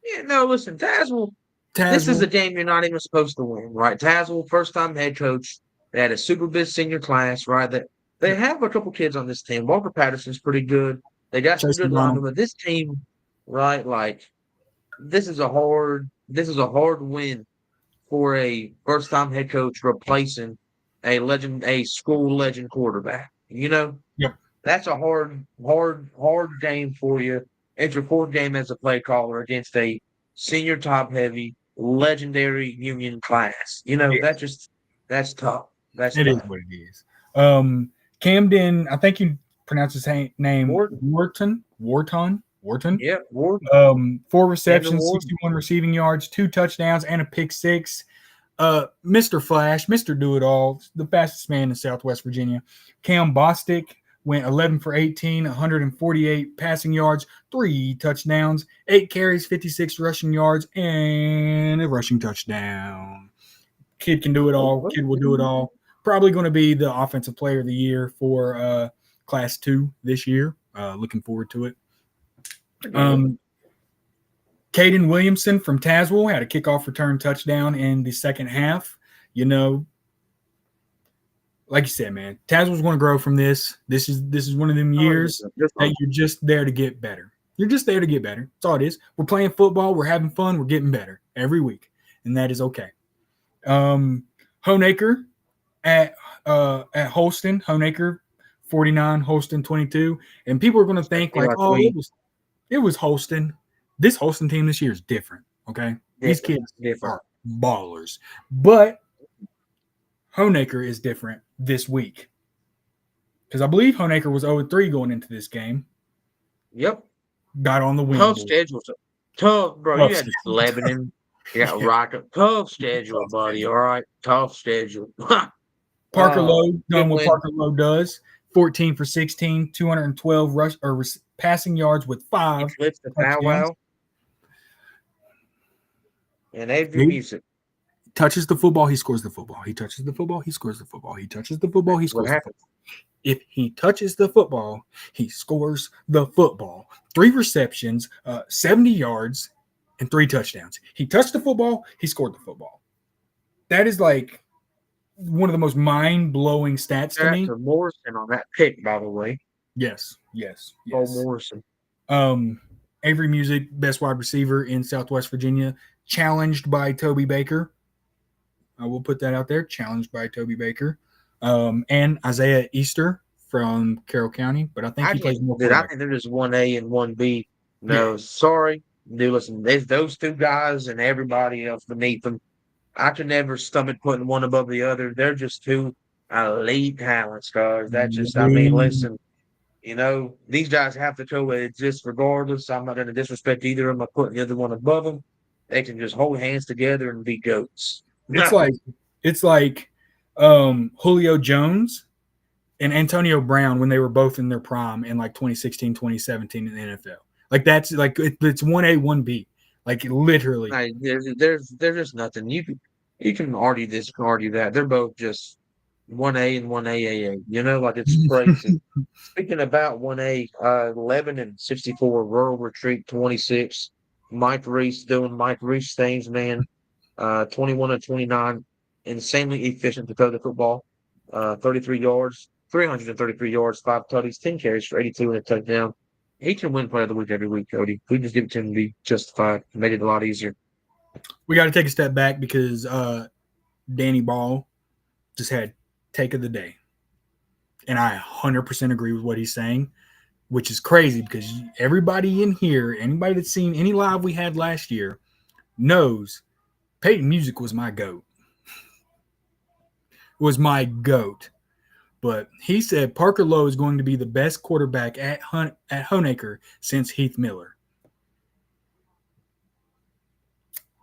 Yeah, no, listen, Tazewell. This is a game you're not even supposed to win, right? Tazewell, first-time head coach. They had a super big senior class, right? They have a couple kids on this team. Walker Patterson's pretty good. They got some good linemen, but this team, right? Like, this is a hard win for a first-time head coach replacing a school legend quarterback. Yep. That's a hard game for you. It's your 4th game as a play caller against a senior top heavy legendary Union class. That's tough. It is what it is. Camden, I think you pronounce his name Wharton. Yeah, Wharton. 4 receptions, 61 receiving yards, 2 touchdowns, and a pick 6. Mr. Flash, Mr. Do-It-All, the fastest man in Southwest Virginia. Cam Bostic went 11 for 18, 148 passing yards, 3 touchdowns, 8 carries, 56 rushing yards, and a rushing touchdown. Kid can do it all. Kid will do it all. Probably going to be the offensive player of the year for Class 2 this year. Looking forward to it. Caden Williamson from Tazewell had a kickoff return touchdown in the second half. You know, like you said, man, Tazewell's going to grow from this. This is one of them years that you're just there to get better. You're just there to get better. That's all it is. We're playing football. We're having fun. We're getting better every week, and that is okay. Honaker at Holston. Honaker 49, Holston 22, and people are going to think like, oh, it was Holston. This Holston team this year is different. Okay, these kids are ballers, but Honaker is different this week because I believe Honaker was 0-3 going into this game. Yep, got on the win. Tough schedule, tough, bro. You had Lebanon. You got Rocket. Tough schedule, buddy. All right, tough schedule. Parker Lowe done what Parker Lowe does. 14 for 16, 212 passing yards with 5. Flips the powwow. And every music. Touches the football, he scores the football. He touches the football, he scores the football. He touches the football, he scores the football. If he touches the football, he scores the football. 3 receptions, 70 yards, and 3 touchdowns. He touched the football, he scored the football. That is like one of the most mind-blowing stats to me. Morrison on that pick, by the way. Yes. Oh, Morrison. Avery Music, best wide receiver in Southwest Virginia, challenged by Toby Baker. I will put that out there, challenged by Toby Baker. And Isaiah Easter from Carroll County, but I think he plays more. I think there's 1A and 1B. No, sorry. Dude, listen, there's those 2 guys and everybody else beneath them. I can never stomach putting one above the other. They're just 2 elite talents, guys. That's just, I mean, listen, you know, these guys have to coexist regardless. I'm not going to disrespect either of them. I'm putting the other one above them. They can just hold hands together and be goats. It's like Julio Jones and Antonio Brown when they were both in their prime in like 2016, 2017 in the NFL. Like that's like it's 1A, 1B. Like literally. There's just nothing. You can argue this, can argue that. They're both just 1A and 1AAA. You know, like it's crazy. Speaking about 1A, 11 and 64, Rural Retreat 26. Mike Reese doing Mike Reese things, man. 21 and 29, insanely efficient to throw the football. 33 yards, 333 yards, 5 tutties, 10 carries for 82 and a touchdown. He can win player of the week every week, Cody. We just give it to him to be justified. Made it a lot easier. We got to take a step back because Danny Ball just had take of the day. And I 100% agree with what he's saying, which is crazy because everybody in here, anybody that's seen any live we had last year, knows Peyton Music was my GOAT. But he said Parker Lowe is going to be the best quarterback at Honaker since Heath Miller.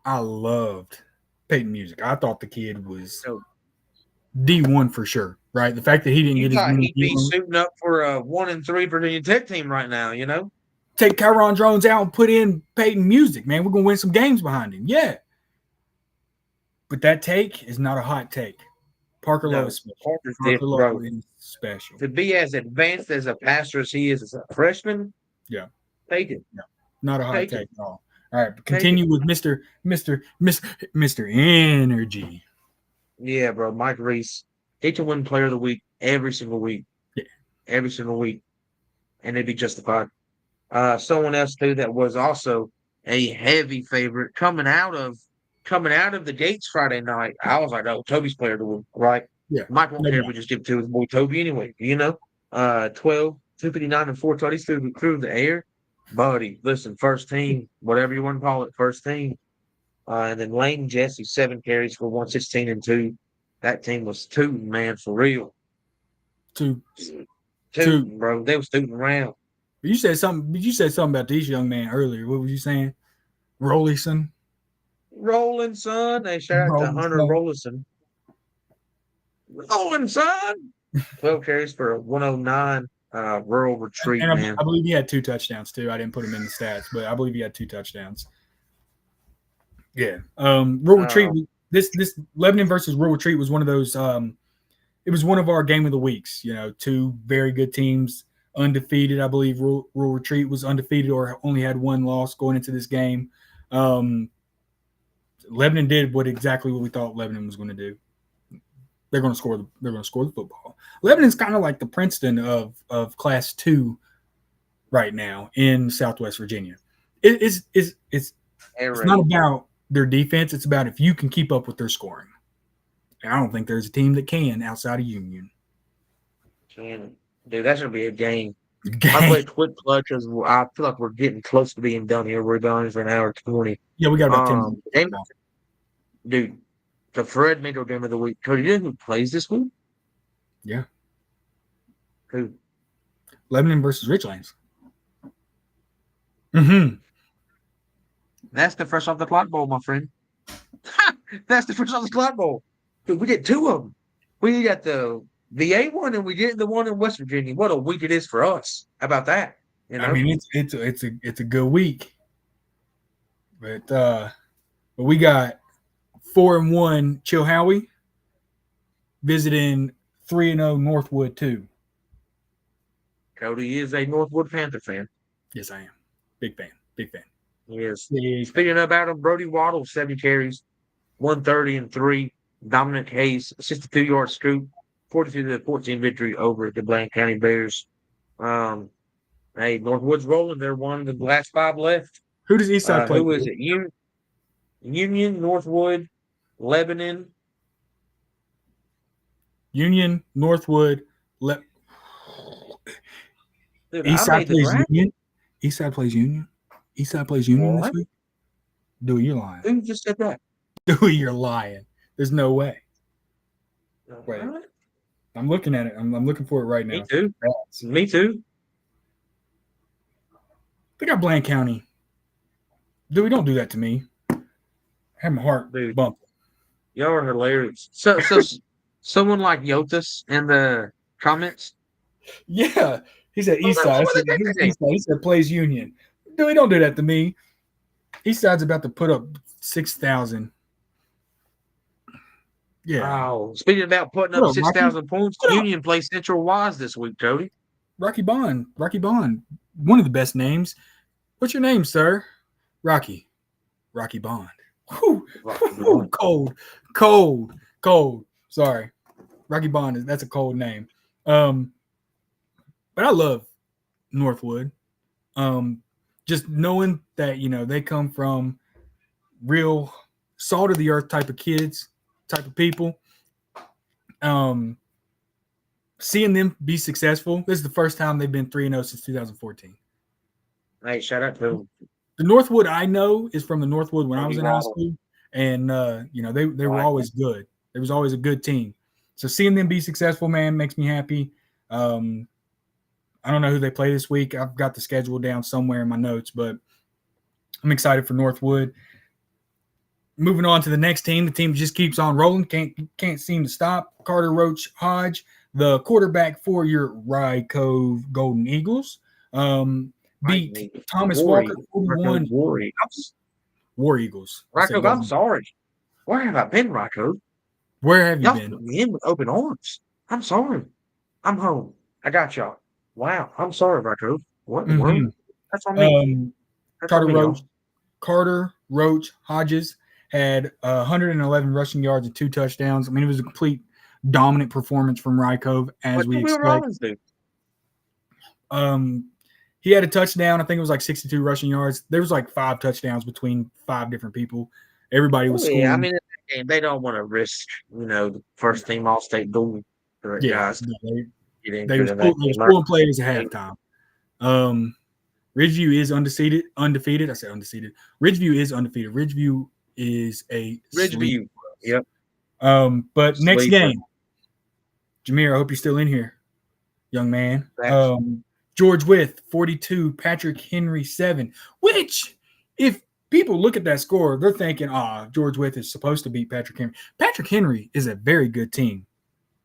I loved Peyton Music. I thought the kid was D1 for sure, right? The fact that he didn't get his he'd be suiting up for a 1-3 Virginia Tech team right now, you know? Take Kyron Jones out and put in Peyton Music, man. We're going to win some games behind him. Yeah. But that take is not a hot take. Parker Lowe is special. Parker Lowe is special. To be as advanced as a passer as he is as a freshman, take it. Yeah. Not a hot take at all. All right, continue with Mr. Energy. Yeah, bro. Mike Reese. He can win player of the week every single week. Yeah. Every single week. And it'd be justified. Someone else too that was also a heavy favorite coming out of the gates Friday night. I was like, oh, Toby's player of the week, right? Yeah. Mike won't care if we just give it to his boy Toby anyway, you know? 12, 259 and 4 tutties through the air. Buddy, listen, first team, whatever you want to call it, first team. And then Lane Jesse, 7 carries for 116 and 2. That team was tooting, man, for real. Tooting, bro. They was tooting around. You said something about this young man earlier. What was you saying? Rollinson? Rollinson. They shout out to Hunter Rollinson. Rollinson. 12 carries for 109. Rural Retreat, And man. I believe he had 2 touchdowns too. I didn't put him in the stats, but I believe he had 2 touchdowns. Yeah. Rural Retreat. This Lebanon versus Rural Retreat was one of those. It was one of our game of the weeks. 2 very good teams, undefeated. I believe Rural Retreat was undefeated or only had 1 loss going into this game. Lebanon did exactly what we thought Lebanon was going to do. They're going to score the football. Lebanon's kind of like the Princeton of Class 2 right now in Southwest Virginia. It's not about their defense. It's about if you can keep up with their scoring. And I don't think there's a team that can outside of Union. Dude, that's going to be a game. I play quick clutch because I feel like we're getting close to being done here. We're done for an hour 20. Yeah, we got about 10 minutes. Dude, the Fred Mitchell game of the week. Cody, you know who plays this week? Yeah. Who? Lebanon versus Richlands. Mm-hmm. That's the fresh off the clock bowl, my friend. That's the fresh off the clock bowl. Dude, we get 2 of them. We got the VA one and we get the one in West Virginia. What a week it is for us. How about that? I mean, it's a good week. But we got 4-1 Chilhowie visiting 3-0 Northwood too. Cody is a Northwood Panther fan. Yes, I am. Big fan. Yes. Speaking about him, Brody Waddle, 7 carries, 130 and 3. Dominic Hayes, 62-yard scoop, 42-14 victory over the Bland County Bears. Hey, Northwood's rolling. They're one of the last 5 left. Who does Eastside play? Who is it? Union, Northwood, Lebanon. Union, Northwood, Dude, Eastside plays Union. Eastside plays Union. Eastside plays Union this week. Dewey, you're lying. Who just said that? Dewey, you're lying. There's no way. Wait. What? I'm looking at it. I'm looking for it right now. Me too. They got Bland County. Dewey, don't do that to me. I have my heart bump. Y'all are hilarious. So someone like Yotis in the comments. Yeah. He said Eastside. He said plays Union. Dewey, don't do that to me. Eastside's about to put up 6,000. Yeah. Wow. Speaking about putting up 6,000 points, Union plays Central Wise this week, Cody. Rocky Bond. One of the best names. What's your name, sir? Rocky Bond. Whew. Cold. Sorry. Rocky Bond that's a cold name. But I love Northwood. Just knowing that, they come from real salt of the earth type of kids, type of people. Seeing them be successful. This is the first time they've been 3-0 since 2014. Hey, shout out to them. The Northwood I know is from the Northwood when I was in high school. And, they were always good. There was always a good team. So seeing them be successful, man, makes me happy. I don't know who they play this week. I've got the schedule down somewhere in my notes, but I'm excited for Northwood. Moving on to the next team. The team just keeps on rolling. Can't seem to stop. Carter Roach Hodge, the quarterback for your Rye Cove Golden Eagles, beat Thomas Walker 41. War Eagles. Rye Cove, I'm sorry. Where have I been, Rye Cove? Where have you y'all been? put me in with open arms. I'm sorry. I'm home. I got y'all. Wow. I'm sorry, Rye Cove. What in the world? That's on me. Carter Roach Hodges had 111 rushing yards and 2 touchdowns. I mean, it was a complete dominant performance from Rye Cove, as we expect. He had a touchdown. I think it was like 62 rushing yards. There was like 5 touchdowns between 5 different people. Everybody was scoring. Yeah, I mean, they don't want to risk, the first team All-State duel. Guys. They was pulling players at halftime. Ridgeview is undefeated. I said undefeated. Ridgeview is undefeated. Ridgeview is a Ridgeview. Yep. But next game, Jameer, I hope you're still in here, young man. George Wythe 42, Patrick Henry 7. Which, if people look at that score, they're thinking, George Wythe is supposed to beat Patrick Henry. Patrick Henry is a very good team.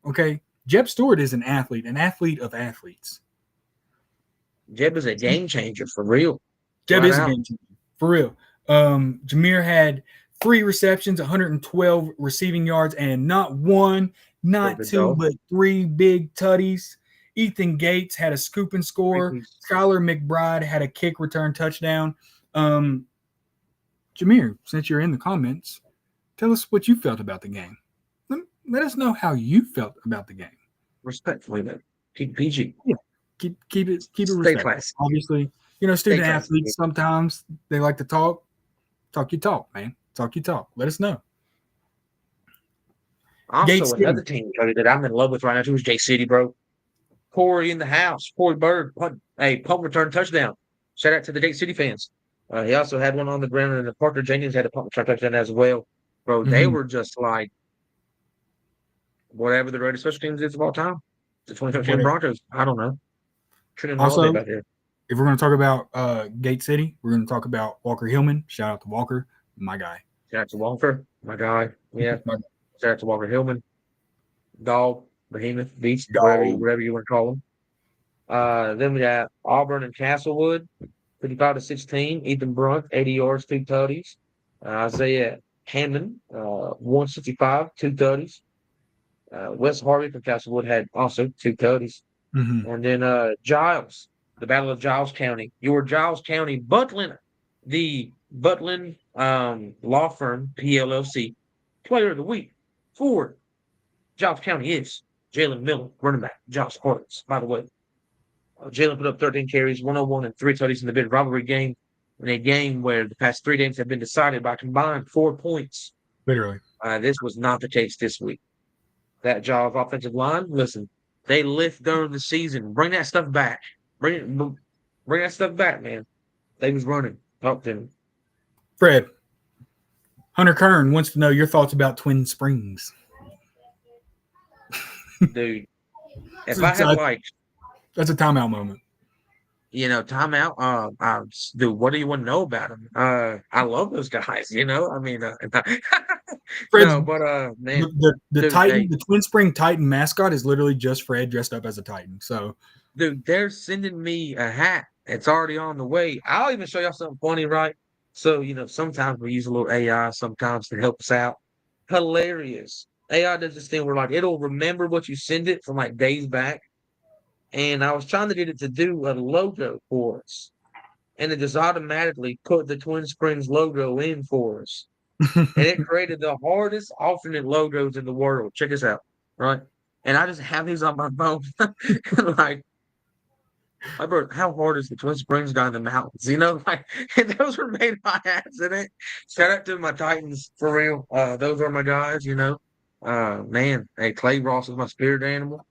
Okay. Jeb Stewart is an athlete of athletes. Jeb is a game changer for real. Jeb Flat is a out. game changer for real. Jameer had 3 receptions, 112 receiving yards, and not one, not Good two, dog. but 3 big tutties. Ethan Gates had a scoop and score. Skylar McBride had a kick return touchdown. Jameer, since you're in the comments, tell us what you felt about the game. Let us know how you felt about the game. Respectfully, though. Keep PG. Yeah, keep it Stay respectful. classy. Obviously, student classy. athletes sometimes they like to talk. Talk your talk, man. Talk your talk. Let us know. Also, another team Cody, that I'm in love with right now too is J City, bro. Corey in the house. Corey Bird. Punt return touchdown. Shout out to the J City fans. He also had one on the ground, and Parker Jenkins had a punt return touchdown as well. Bro, they were just like whatever the greatest special teams is of all time. The 2015 Broncos. I don't know. Also, if we're going to talk about Gate City, we're going to talk about Walker Hillman. Shout out to Walker, my guy. Shout out to Walker, my guy. Yeah. Shout out to Walker Hillman. Dog, Behemoth, Beast, whatever you want to call them. Then we got Auburn and Castlewood, 55-16. Ethan Brunt, 80 yards, 2 tutties. Isaiah Hammond, 165, 2 tutties. Wes Harvey from Castlewood had also 2 tutties. Mm-hmm. And then Giles, the Battle of Giles County. Your Giles County Butlin, the Butlin law firm, PLLC, player of the week for Giles County is Jalen Miller, running back, Giles Hortons, by the way. Jalen put up 13 carries, 101, and 3 tutties in the bid rivalry game, in a game where the past 3 games have been decided by combined 4 points. Literally. This was not the case this week. That Giles offensive line, listen, they lift during the season. Bring that stuff back. Bring that stuff back, man. They was running. Talk to him. Fred, Hunter Kern wants to know your thoughts about Twin Springs. Dude, if I had that's a timeout moment. Timeout. Dude, what do you want to know about them? I love those guys. I mean, Fred, no, but man, the Titan, the Twin Spring Titan mascot is literally just Fred dressed up as a Titan. So, dude, they're sending me a hat. It's already on the way. I'll even show y'all something funny, right? So, sometimes we use a little AI sometimes to help us out. Hilarious. AI does this thing where it'll remember what you send it from days back. And I was trying to get it to do a logo for us. And it just automatically put the Twin Springs logo in for us. And it created the hardest alternate logos in the world. Check this out, right? And I just have these on my phone. How hard is the Twin Springs down in the mountains? And those were made by accident. Shout out to my Titans, for real. Those are my guys, Man, hey, Clay Ross is my spirit animal.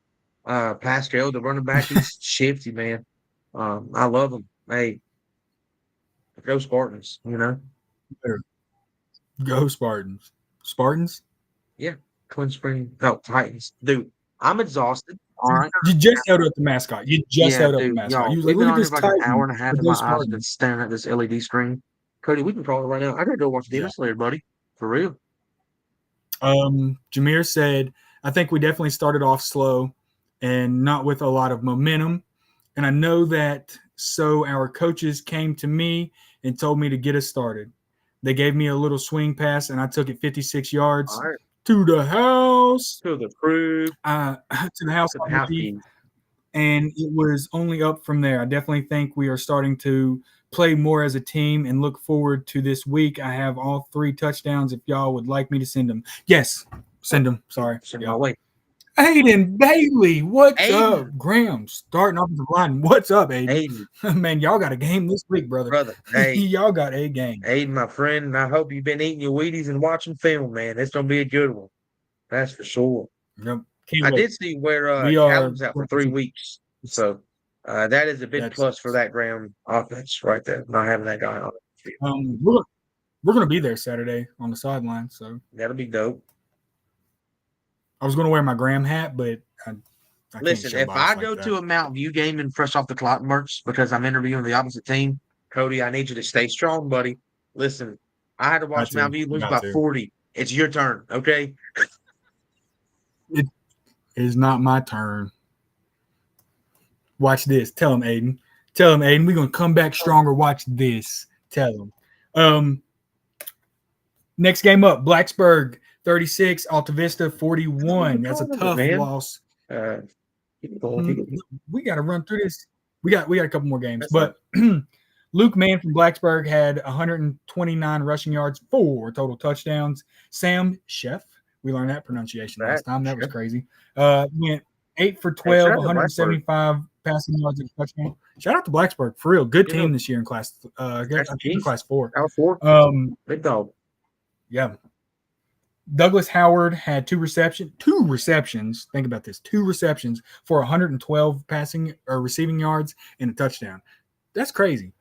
Pascal, the running back, he's shifty, man. I love him. Hey, go Spartans, Go Spartans. Spartans? Yeah, Twin Spring. No, Titans. Dude, I'm exhausted. All right. You just held up the mascot. You just held up the mascot. You was like, look at this Titan. An hour and a half and my eyes have been staring at this LED screen. Cody, we can call it right now. I gotta go watch Demon Slayer, buddy. For real. Jameer said, I think we definitely started off slow and not with a lot of momentum. And I know that, so our coaches came to me and told me to get us started. They gave me a little swing pass, and I took it 56 yards to the house. To the crib. To the house. And it was only up from there. I definitely think we are starting to play more as a team and look forward to this week. I have all 3 touchdowns if y'all would like me to send them. Yes, send them. Sorry. Send them away. Aiden Bailey, what's up? Graham, starting off the line. What's up, Aiden? Man, y'all got a game this week, brother. Hey, y'all got a game. Aiden, my friend, I hope you've been eating your Wheaties and watching film, man. It's going to be a good one. That's for sure. Yep. I did see where Callum's out for 3 weeks. So that is a big plus for that ground offense right there, not having that guy on it. We're going to be there Saturday on the sideline. So that'll be dope. I was going to wear my Graham hat, but I listen, if I go to a Mountain View game and fresh off the clock merch because I'm interviewing the opposite team, Cody, I need you to stay strong, buddy. Listen, I had to watch Mountain View lose by 40. It's your turn, okay? It is not my turn. Watch this. Tell him, Aiden. Tell him, Aiden, we're gonna come back stronger. Watch this. Tell him. Next game up, Blacksburg 36, Alta Vista 41. That's a tough loss. We got to run through this. We got a couple more games, but Luke Mann from Blacksburg had 129 rushing yards, 4 total touchdowns. Sam Chef, we learned that pronunciation last time. That was crazy. Went 8 for 12, 175 passing yards and touchdown. Shout out to Blacksburg for real. Good team this year in class. Class 4. Big dog. Yeah. Douglas Howard had 2 receptions. Think about this: 2 receptions for 112 passing or receiving yards and a touchdown. That's crazy.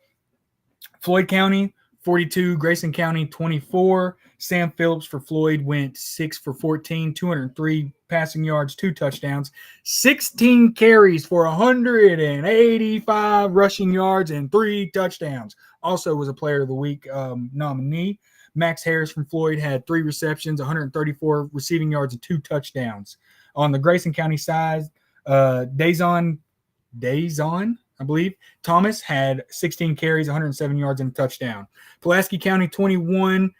Floyd County 42, Grayson County 24. Sam Phillips for Floyd went 6 for 14, 203 passing yards, 2 touchdowns, 16 carries for 185 rushing yards and 3 touchdowns. Also was a Player of the Week nominee. Max Harris from Floyd had 3 receptions, 134 receiving yards, and 2 touchdowns. On the Grayson County side, Dazon, I believe, Thomas had 16 carries, 107 yards, and a touchdown. Pulaski County 21,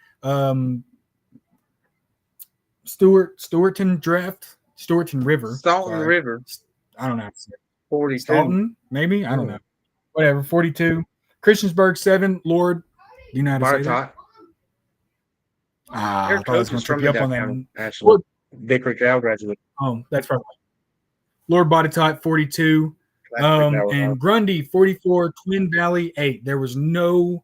Stewarton River. Staunton River. I don't know how to say it. 42. Staunton, maybe? I don't know. Whatever, 42. Christiansburg 7, Lord, do you know how to say that? I thought I was going to trip you up on that. Actually, Vicar Cal graduate. Oh, that's right. Lord Botetourt 42, and Grundy 44, Twin Valley 8. There was no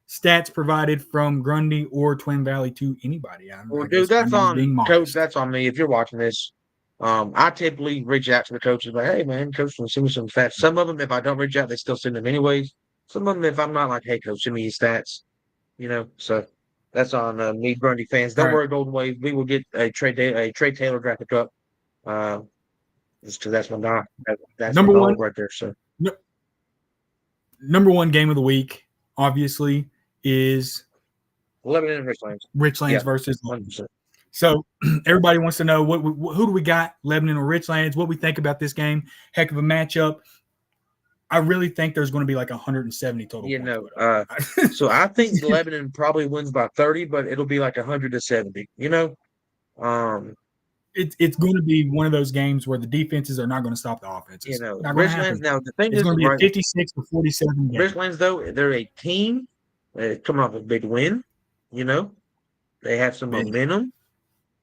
stats provided from Grundy or Twin Valley to anybody. Dude, that's on coach. That's on me. If you're watching this, I typically reach out to the coaches like, "Hey, man, coach, send me some stats." Some of them, if I don't reach out, they still send them anyways. Some of them, if I'm not like, "Hey, coach, send me your stats," So. That's on me, Grundy fans. Don't worry, Golden Wave. We will get a Trey Taylor drafted up. Just because that's my guy. That's number one right there. So, number one game of the week, obviously, is Lebanon and Richlands. Richlands versus 100%. So everybody wants to know who do we got, Lebanon or Richlands? What we think about this game? Heck of a matchup. I really think there's going to be like 170 total points. So I think Lebanon probably wins by 30, but it'll be like 100-70. It's going to be one of those games where the defenses are not going to stop the offenses. Richlands. Now the thing it's is, going to be a 56-47 game. Richlands, though, they're a team coming off a big win. They have some momentum.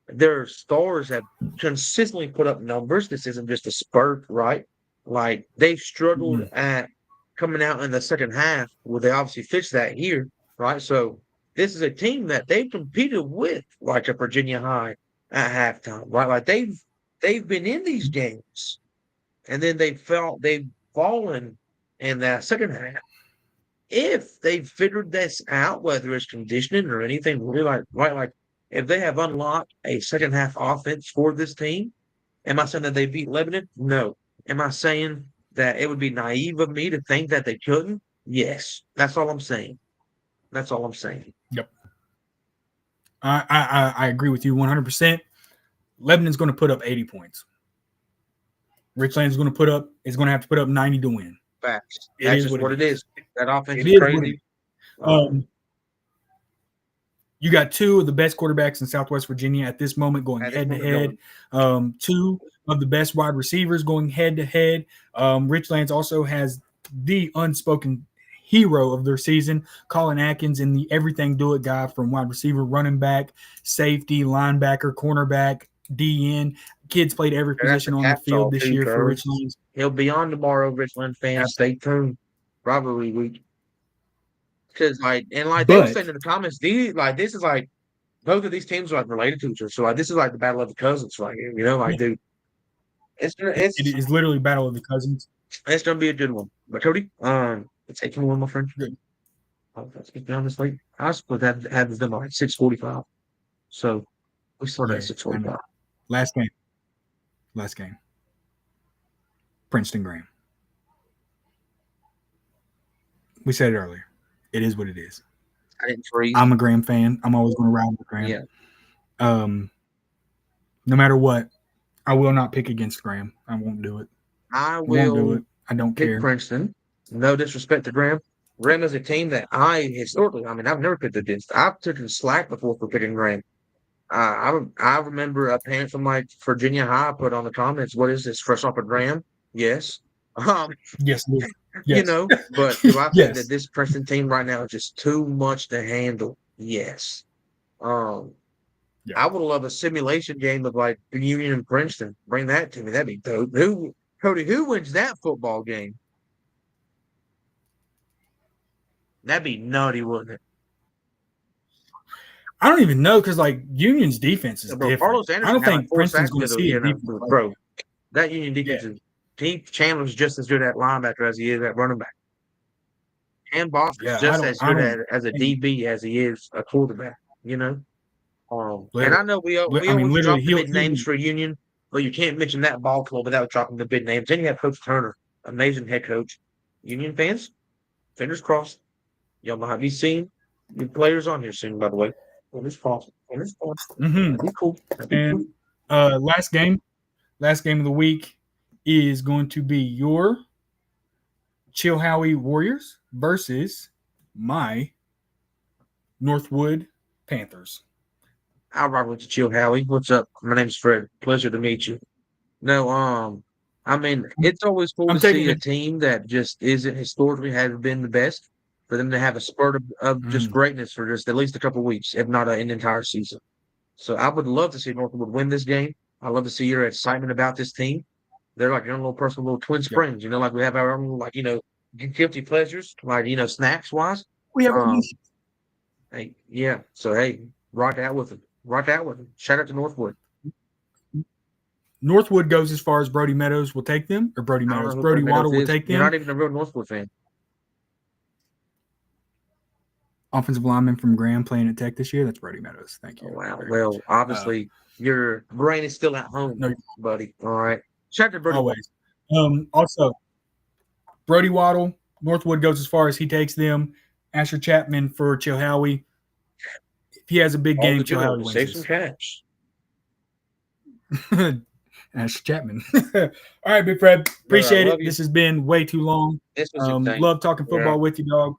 Their stars have consistently put up numbers. This isn't just a spurt, right? Like, they've struggled at coming out in the second half. Well, they obviously fixed that here, right? So this is a team that they've competed with, like a Virginia High at halftime, right? Like, they've been in these games, and then they've fallen in that second half. If they've figured this out, whether it's conditioning or anything, really, like if they have unlocked a second half offense for this team, am I saying that they beat Lebanon? No. Am I saying that it would be naive of me to think that they couldn't? Yes. That's all I'm saying. Yep. I agree with you 100%. Lebanon's going to put up 80 points. Richlands is going to have to put up 90 to win. Facts. That's just what it is. That offense is crazy. You got 2 of the best quarterbacks in Southwest Virginia at this moment going head-to-head. 2 of the best wide receivers going head-to-head. Richlands also has the unspoken hero of their season, Colin Atkins, and the everything-do-it guy from wide receiver, running back, safety, linebacker, cornerback, DN. Kids played every position on the field this year for Richlands. He'll be on tomorrow, Richland fans. Stay tuned. Probably week. Because they were saying in the comments, this is like both of these teams are related to each other. So this is like the battle of the cousins right here. Dude, it is literally battle of the cousins. It's gonna be a good one. But Cody, it's 8:21, my friend. Good. Let's get down this late. I was supposed to have this done by 6:45. So we started at 6:45. Last game. Princeton Graham. We said it earlier. It is what it is. I didn't freeze. I'm a Graham fan. I'm always going to ride with Graham. Yeah. No matter what, I will not pick against Graham. I won't do it. I will. Won't do it. I don't pick care. Princeton. No disrespect to Graham. Graham is a team that historically, I mean, I've never picked against. I've taken slack before for picking Graham. I remember a parent from like Virginia High put on the comments, "What is this? Fresh off a Graham?" Yes. Um, Yes, you yes, know, but do I think that yes. this Princeton team right now is just too much to handle? Yes. Um, Yeah. I would love a simulation game of like the Union and Princeton. Bring that to me. That'd be dope. Who wins that football game? That'd be nutty, wouldn't it? I don't even know because like Union's defense is Yeah, bro, different. Carlos I Anderson don't had like think 4 sacks Princeton's going to the see a you know, defense like bro. That Union that. defense is Chandler's just as good at linebacker as he is at running back. And Boss is Yeah, just as I good don't as a think, DB as he is a quarterback, you know? And I literally. know we I mean, always literally, drop the big names for Union, but you can't mention that ball club without dropping the big names. Then you have Coach Turner, amazing head coach. Union fans, fingers crossed. Y'all might be seeing new players on here soon, by the way. Fingers crossed. Fingers crossed. That'd be cool. That'd be cool. And last game of the week is going to be your Chilhowie Warriors versus my Northwood Panthers. I'll rock with you, Chill Howie. What's up? My name's Fred. Pleasure to meet you. No, I mean, it's always cool I'm to see taking a it. team that just isn't historically has been the best for them to have a spurt of just greatness for just at least a couple of weeks, if not an entire season. So I would love to see Northwood win this game. I love to see your excitement about this team. They're like your own little personal little twin Yep. springs, like we have our own like guilty pleasures, like snacks wise. We have Um, hey, yeah. So hey, rock out with them. Rock out with them. Shout out to Northwood. Northwood goes as far as Brody Meadows will take them, or Brody I don't know Meadows. who Brody Brody Meadows Waddle will is. take You're them. not even a real Northwood fan. Offensive lineman from Graham playing at Tech this year. That's Brody Meadows. Thank you. Oh, wow. Well, obviously, your brain is still at home, No, buddy. All right. Shout out to Brody. always. Also, Brody Waddle, Northwood goes as far as he takes them. Asher Chapman for Chilhowie. If he has a big All game, the good Chilhowie ones. Save wins some this. cash. Asher Chapman. All right, Big Fred. Appreciate love it. you. This has been way too long. This was insane. Love talking football with you, dog.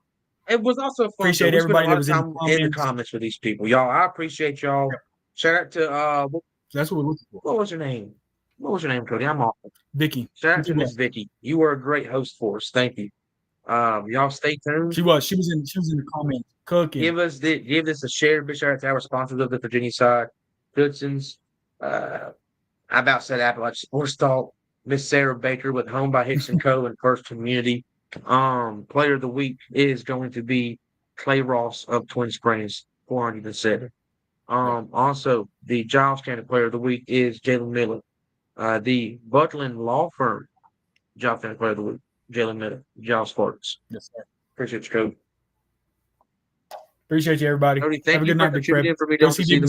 It was also fun. Appreciate We spent a everybody lot that of was in the time in the comments. comments with these people, y'all. I appreciate y'all. Yep. Shout out to That's what we're looking for. what was her name? What was your name, Cody? I'm awful. Vicky. Shout out to Miss Vicky. You were a great host for us. Thank you. Y'all stay tuned. She was in the comments cooking. Give this a share. Big shout out to our sponsors of the Virginia side, Goodson's. I about said Appalachia Sports Talk. Miss Sarah Baker with Home by Hicks and Co. and First Community. Player of the week is going to be Clay Ross of Twin Springs, 407. Also the Giles County Player of the Week is Jalen Miller. The Butland Law Firm Giles County Player of the Week, Jalen Miller, Giles Spartans. Yes, sir. Appreciate you, Cody. Appreciate you, everybody. Cody, Have thank a you good for night, Big Fred. tuning in for me Go to see see the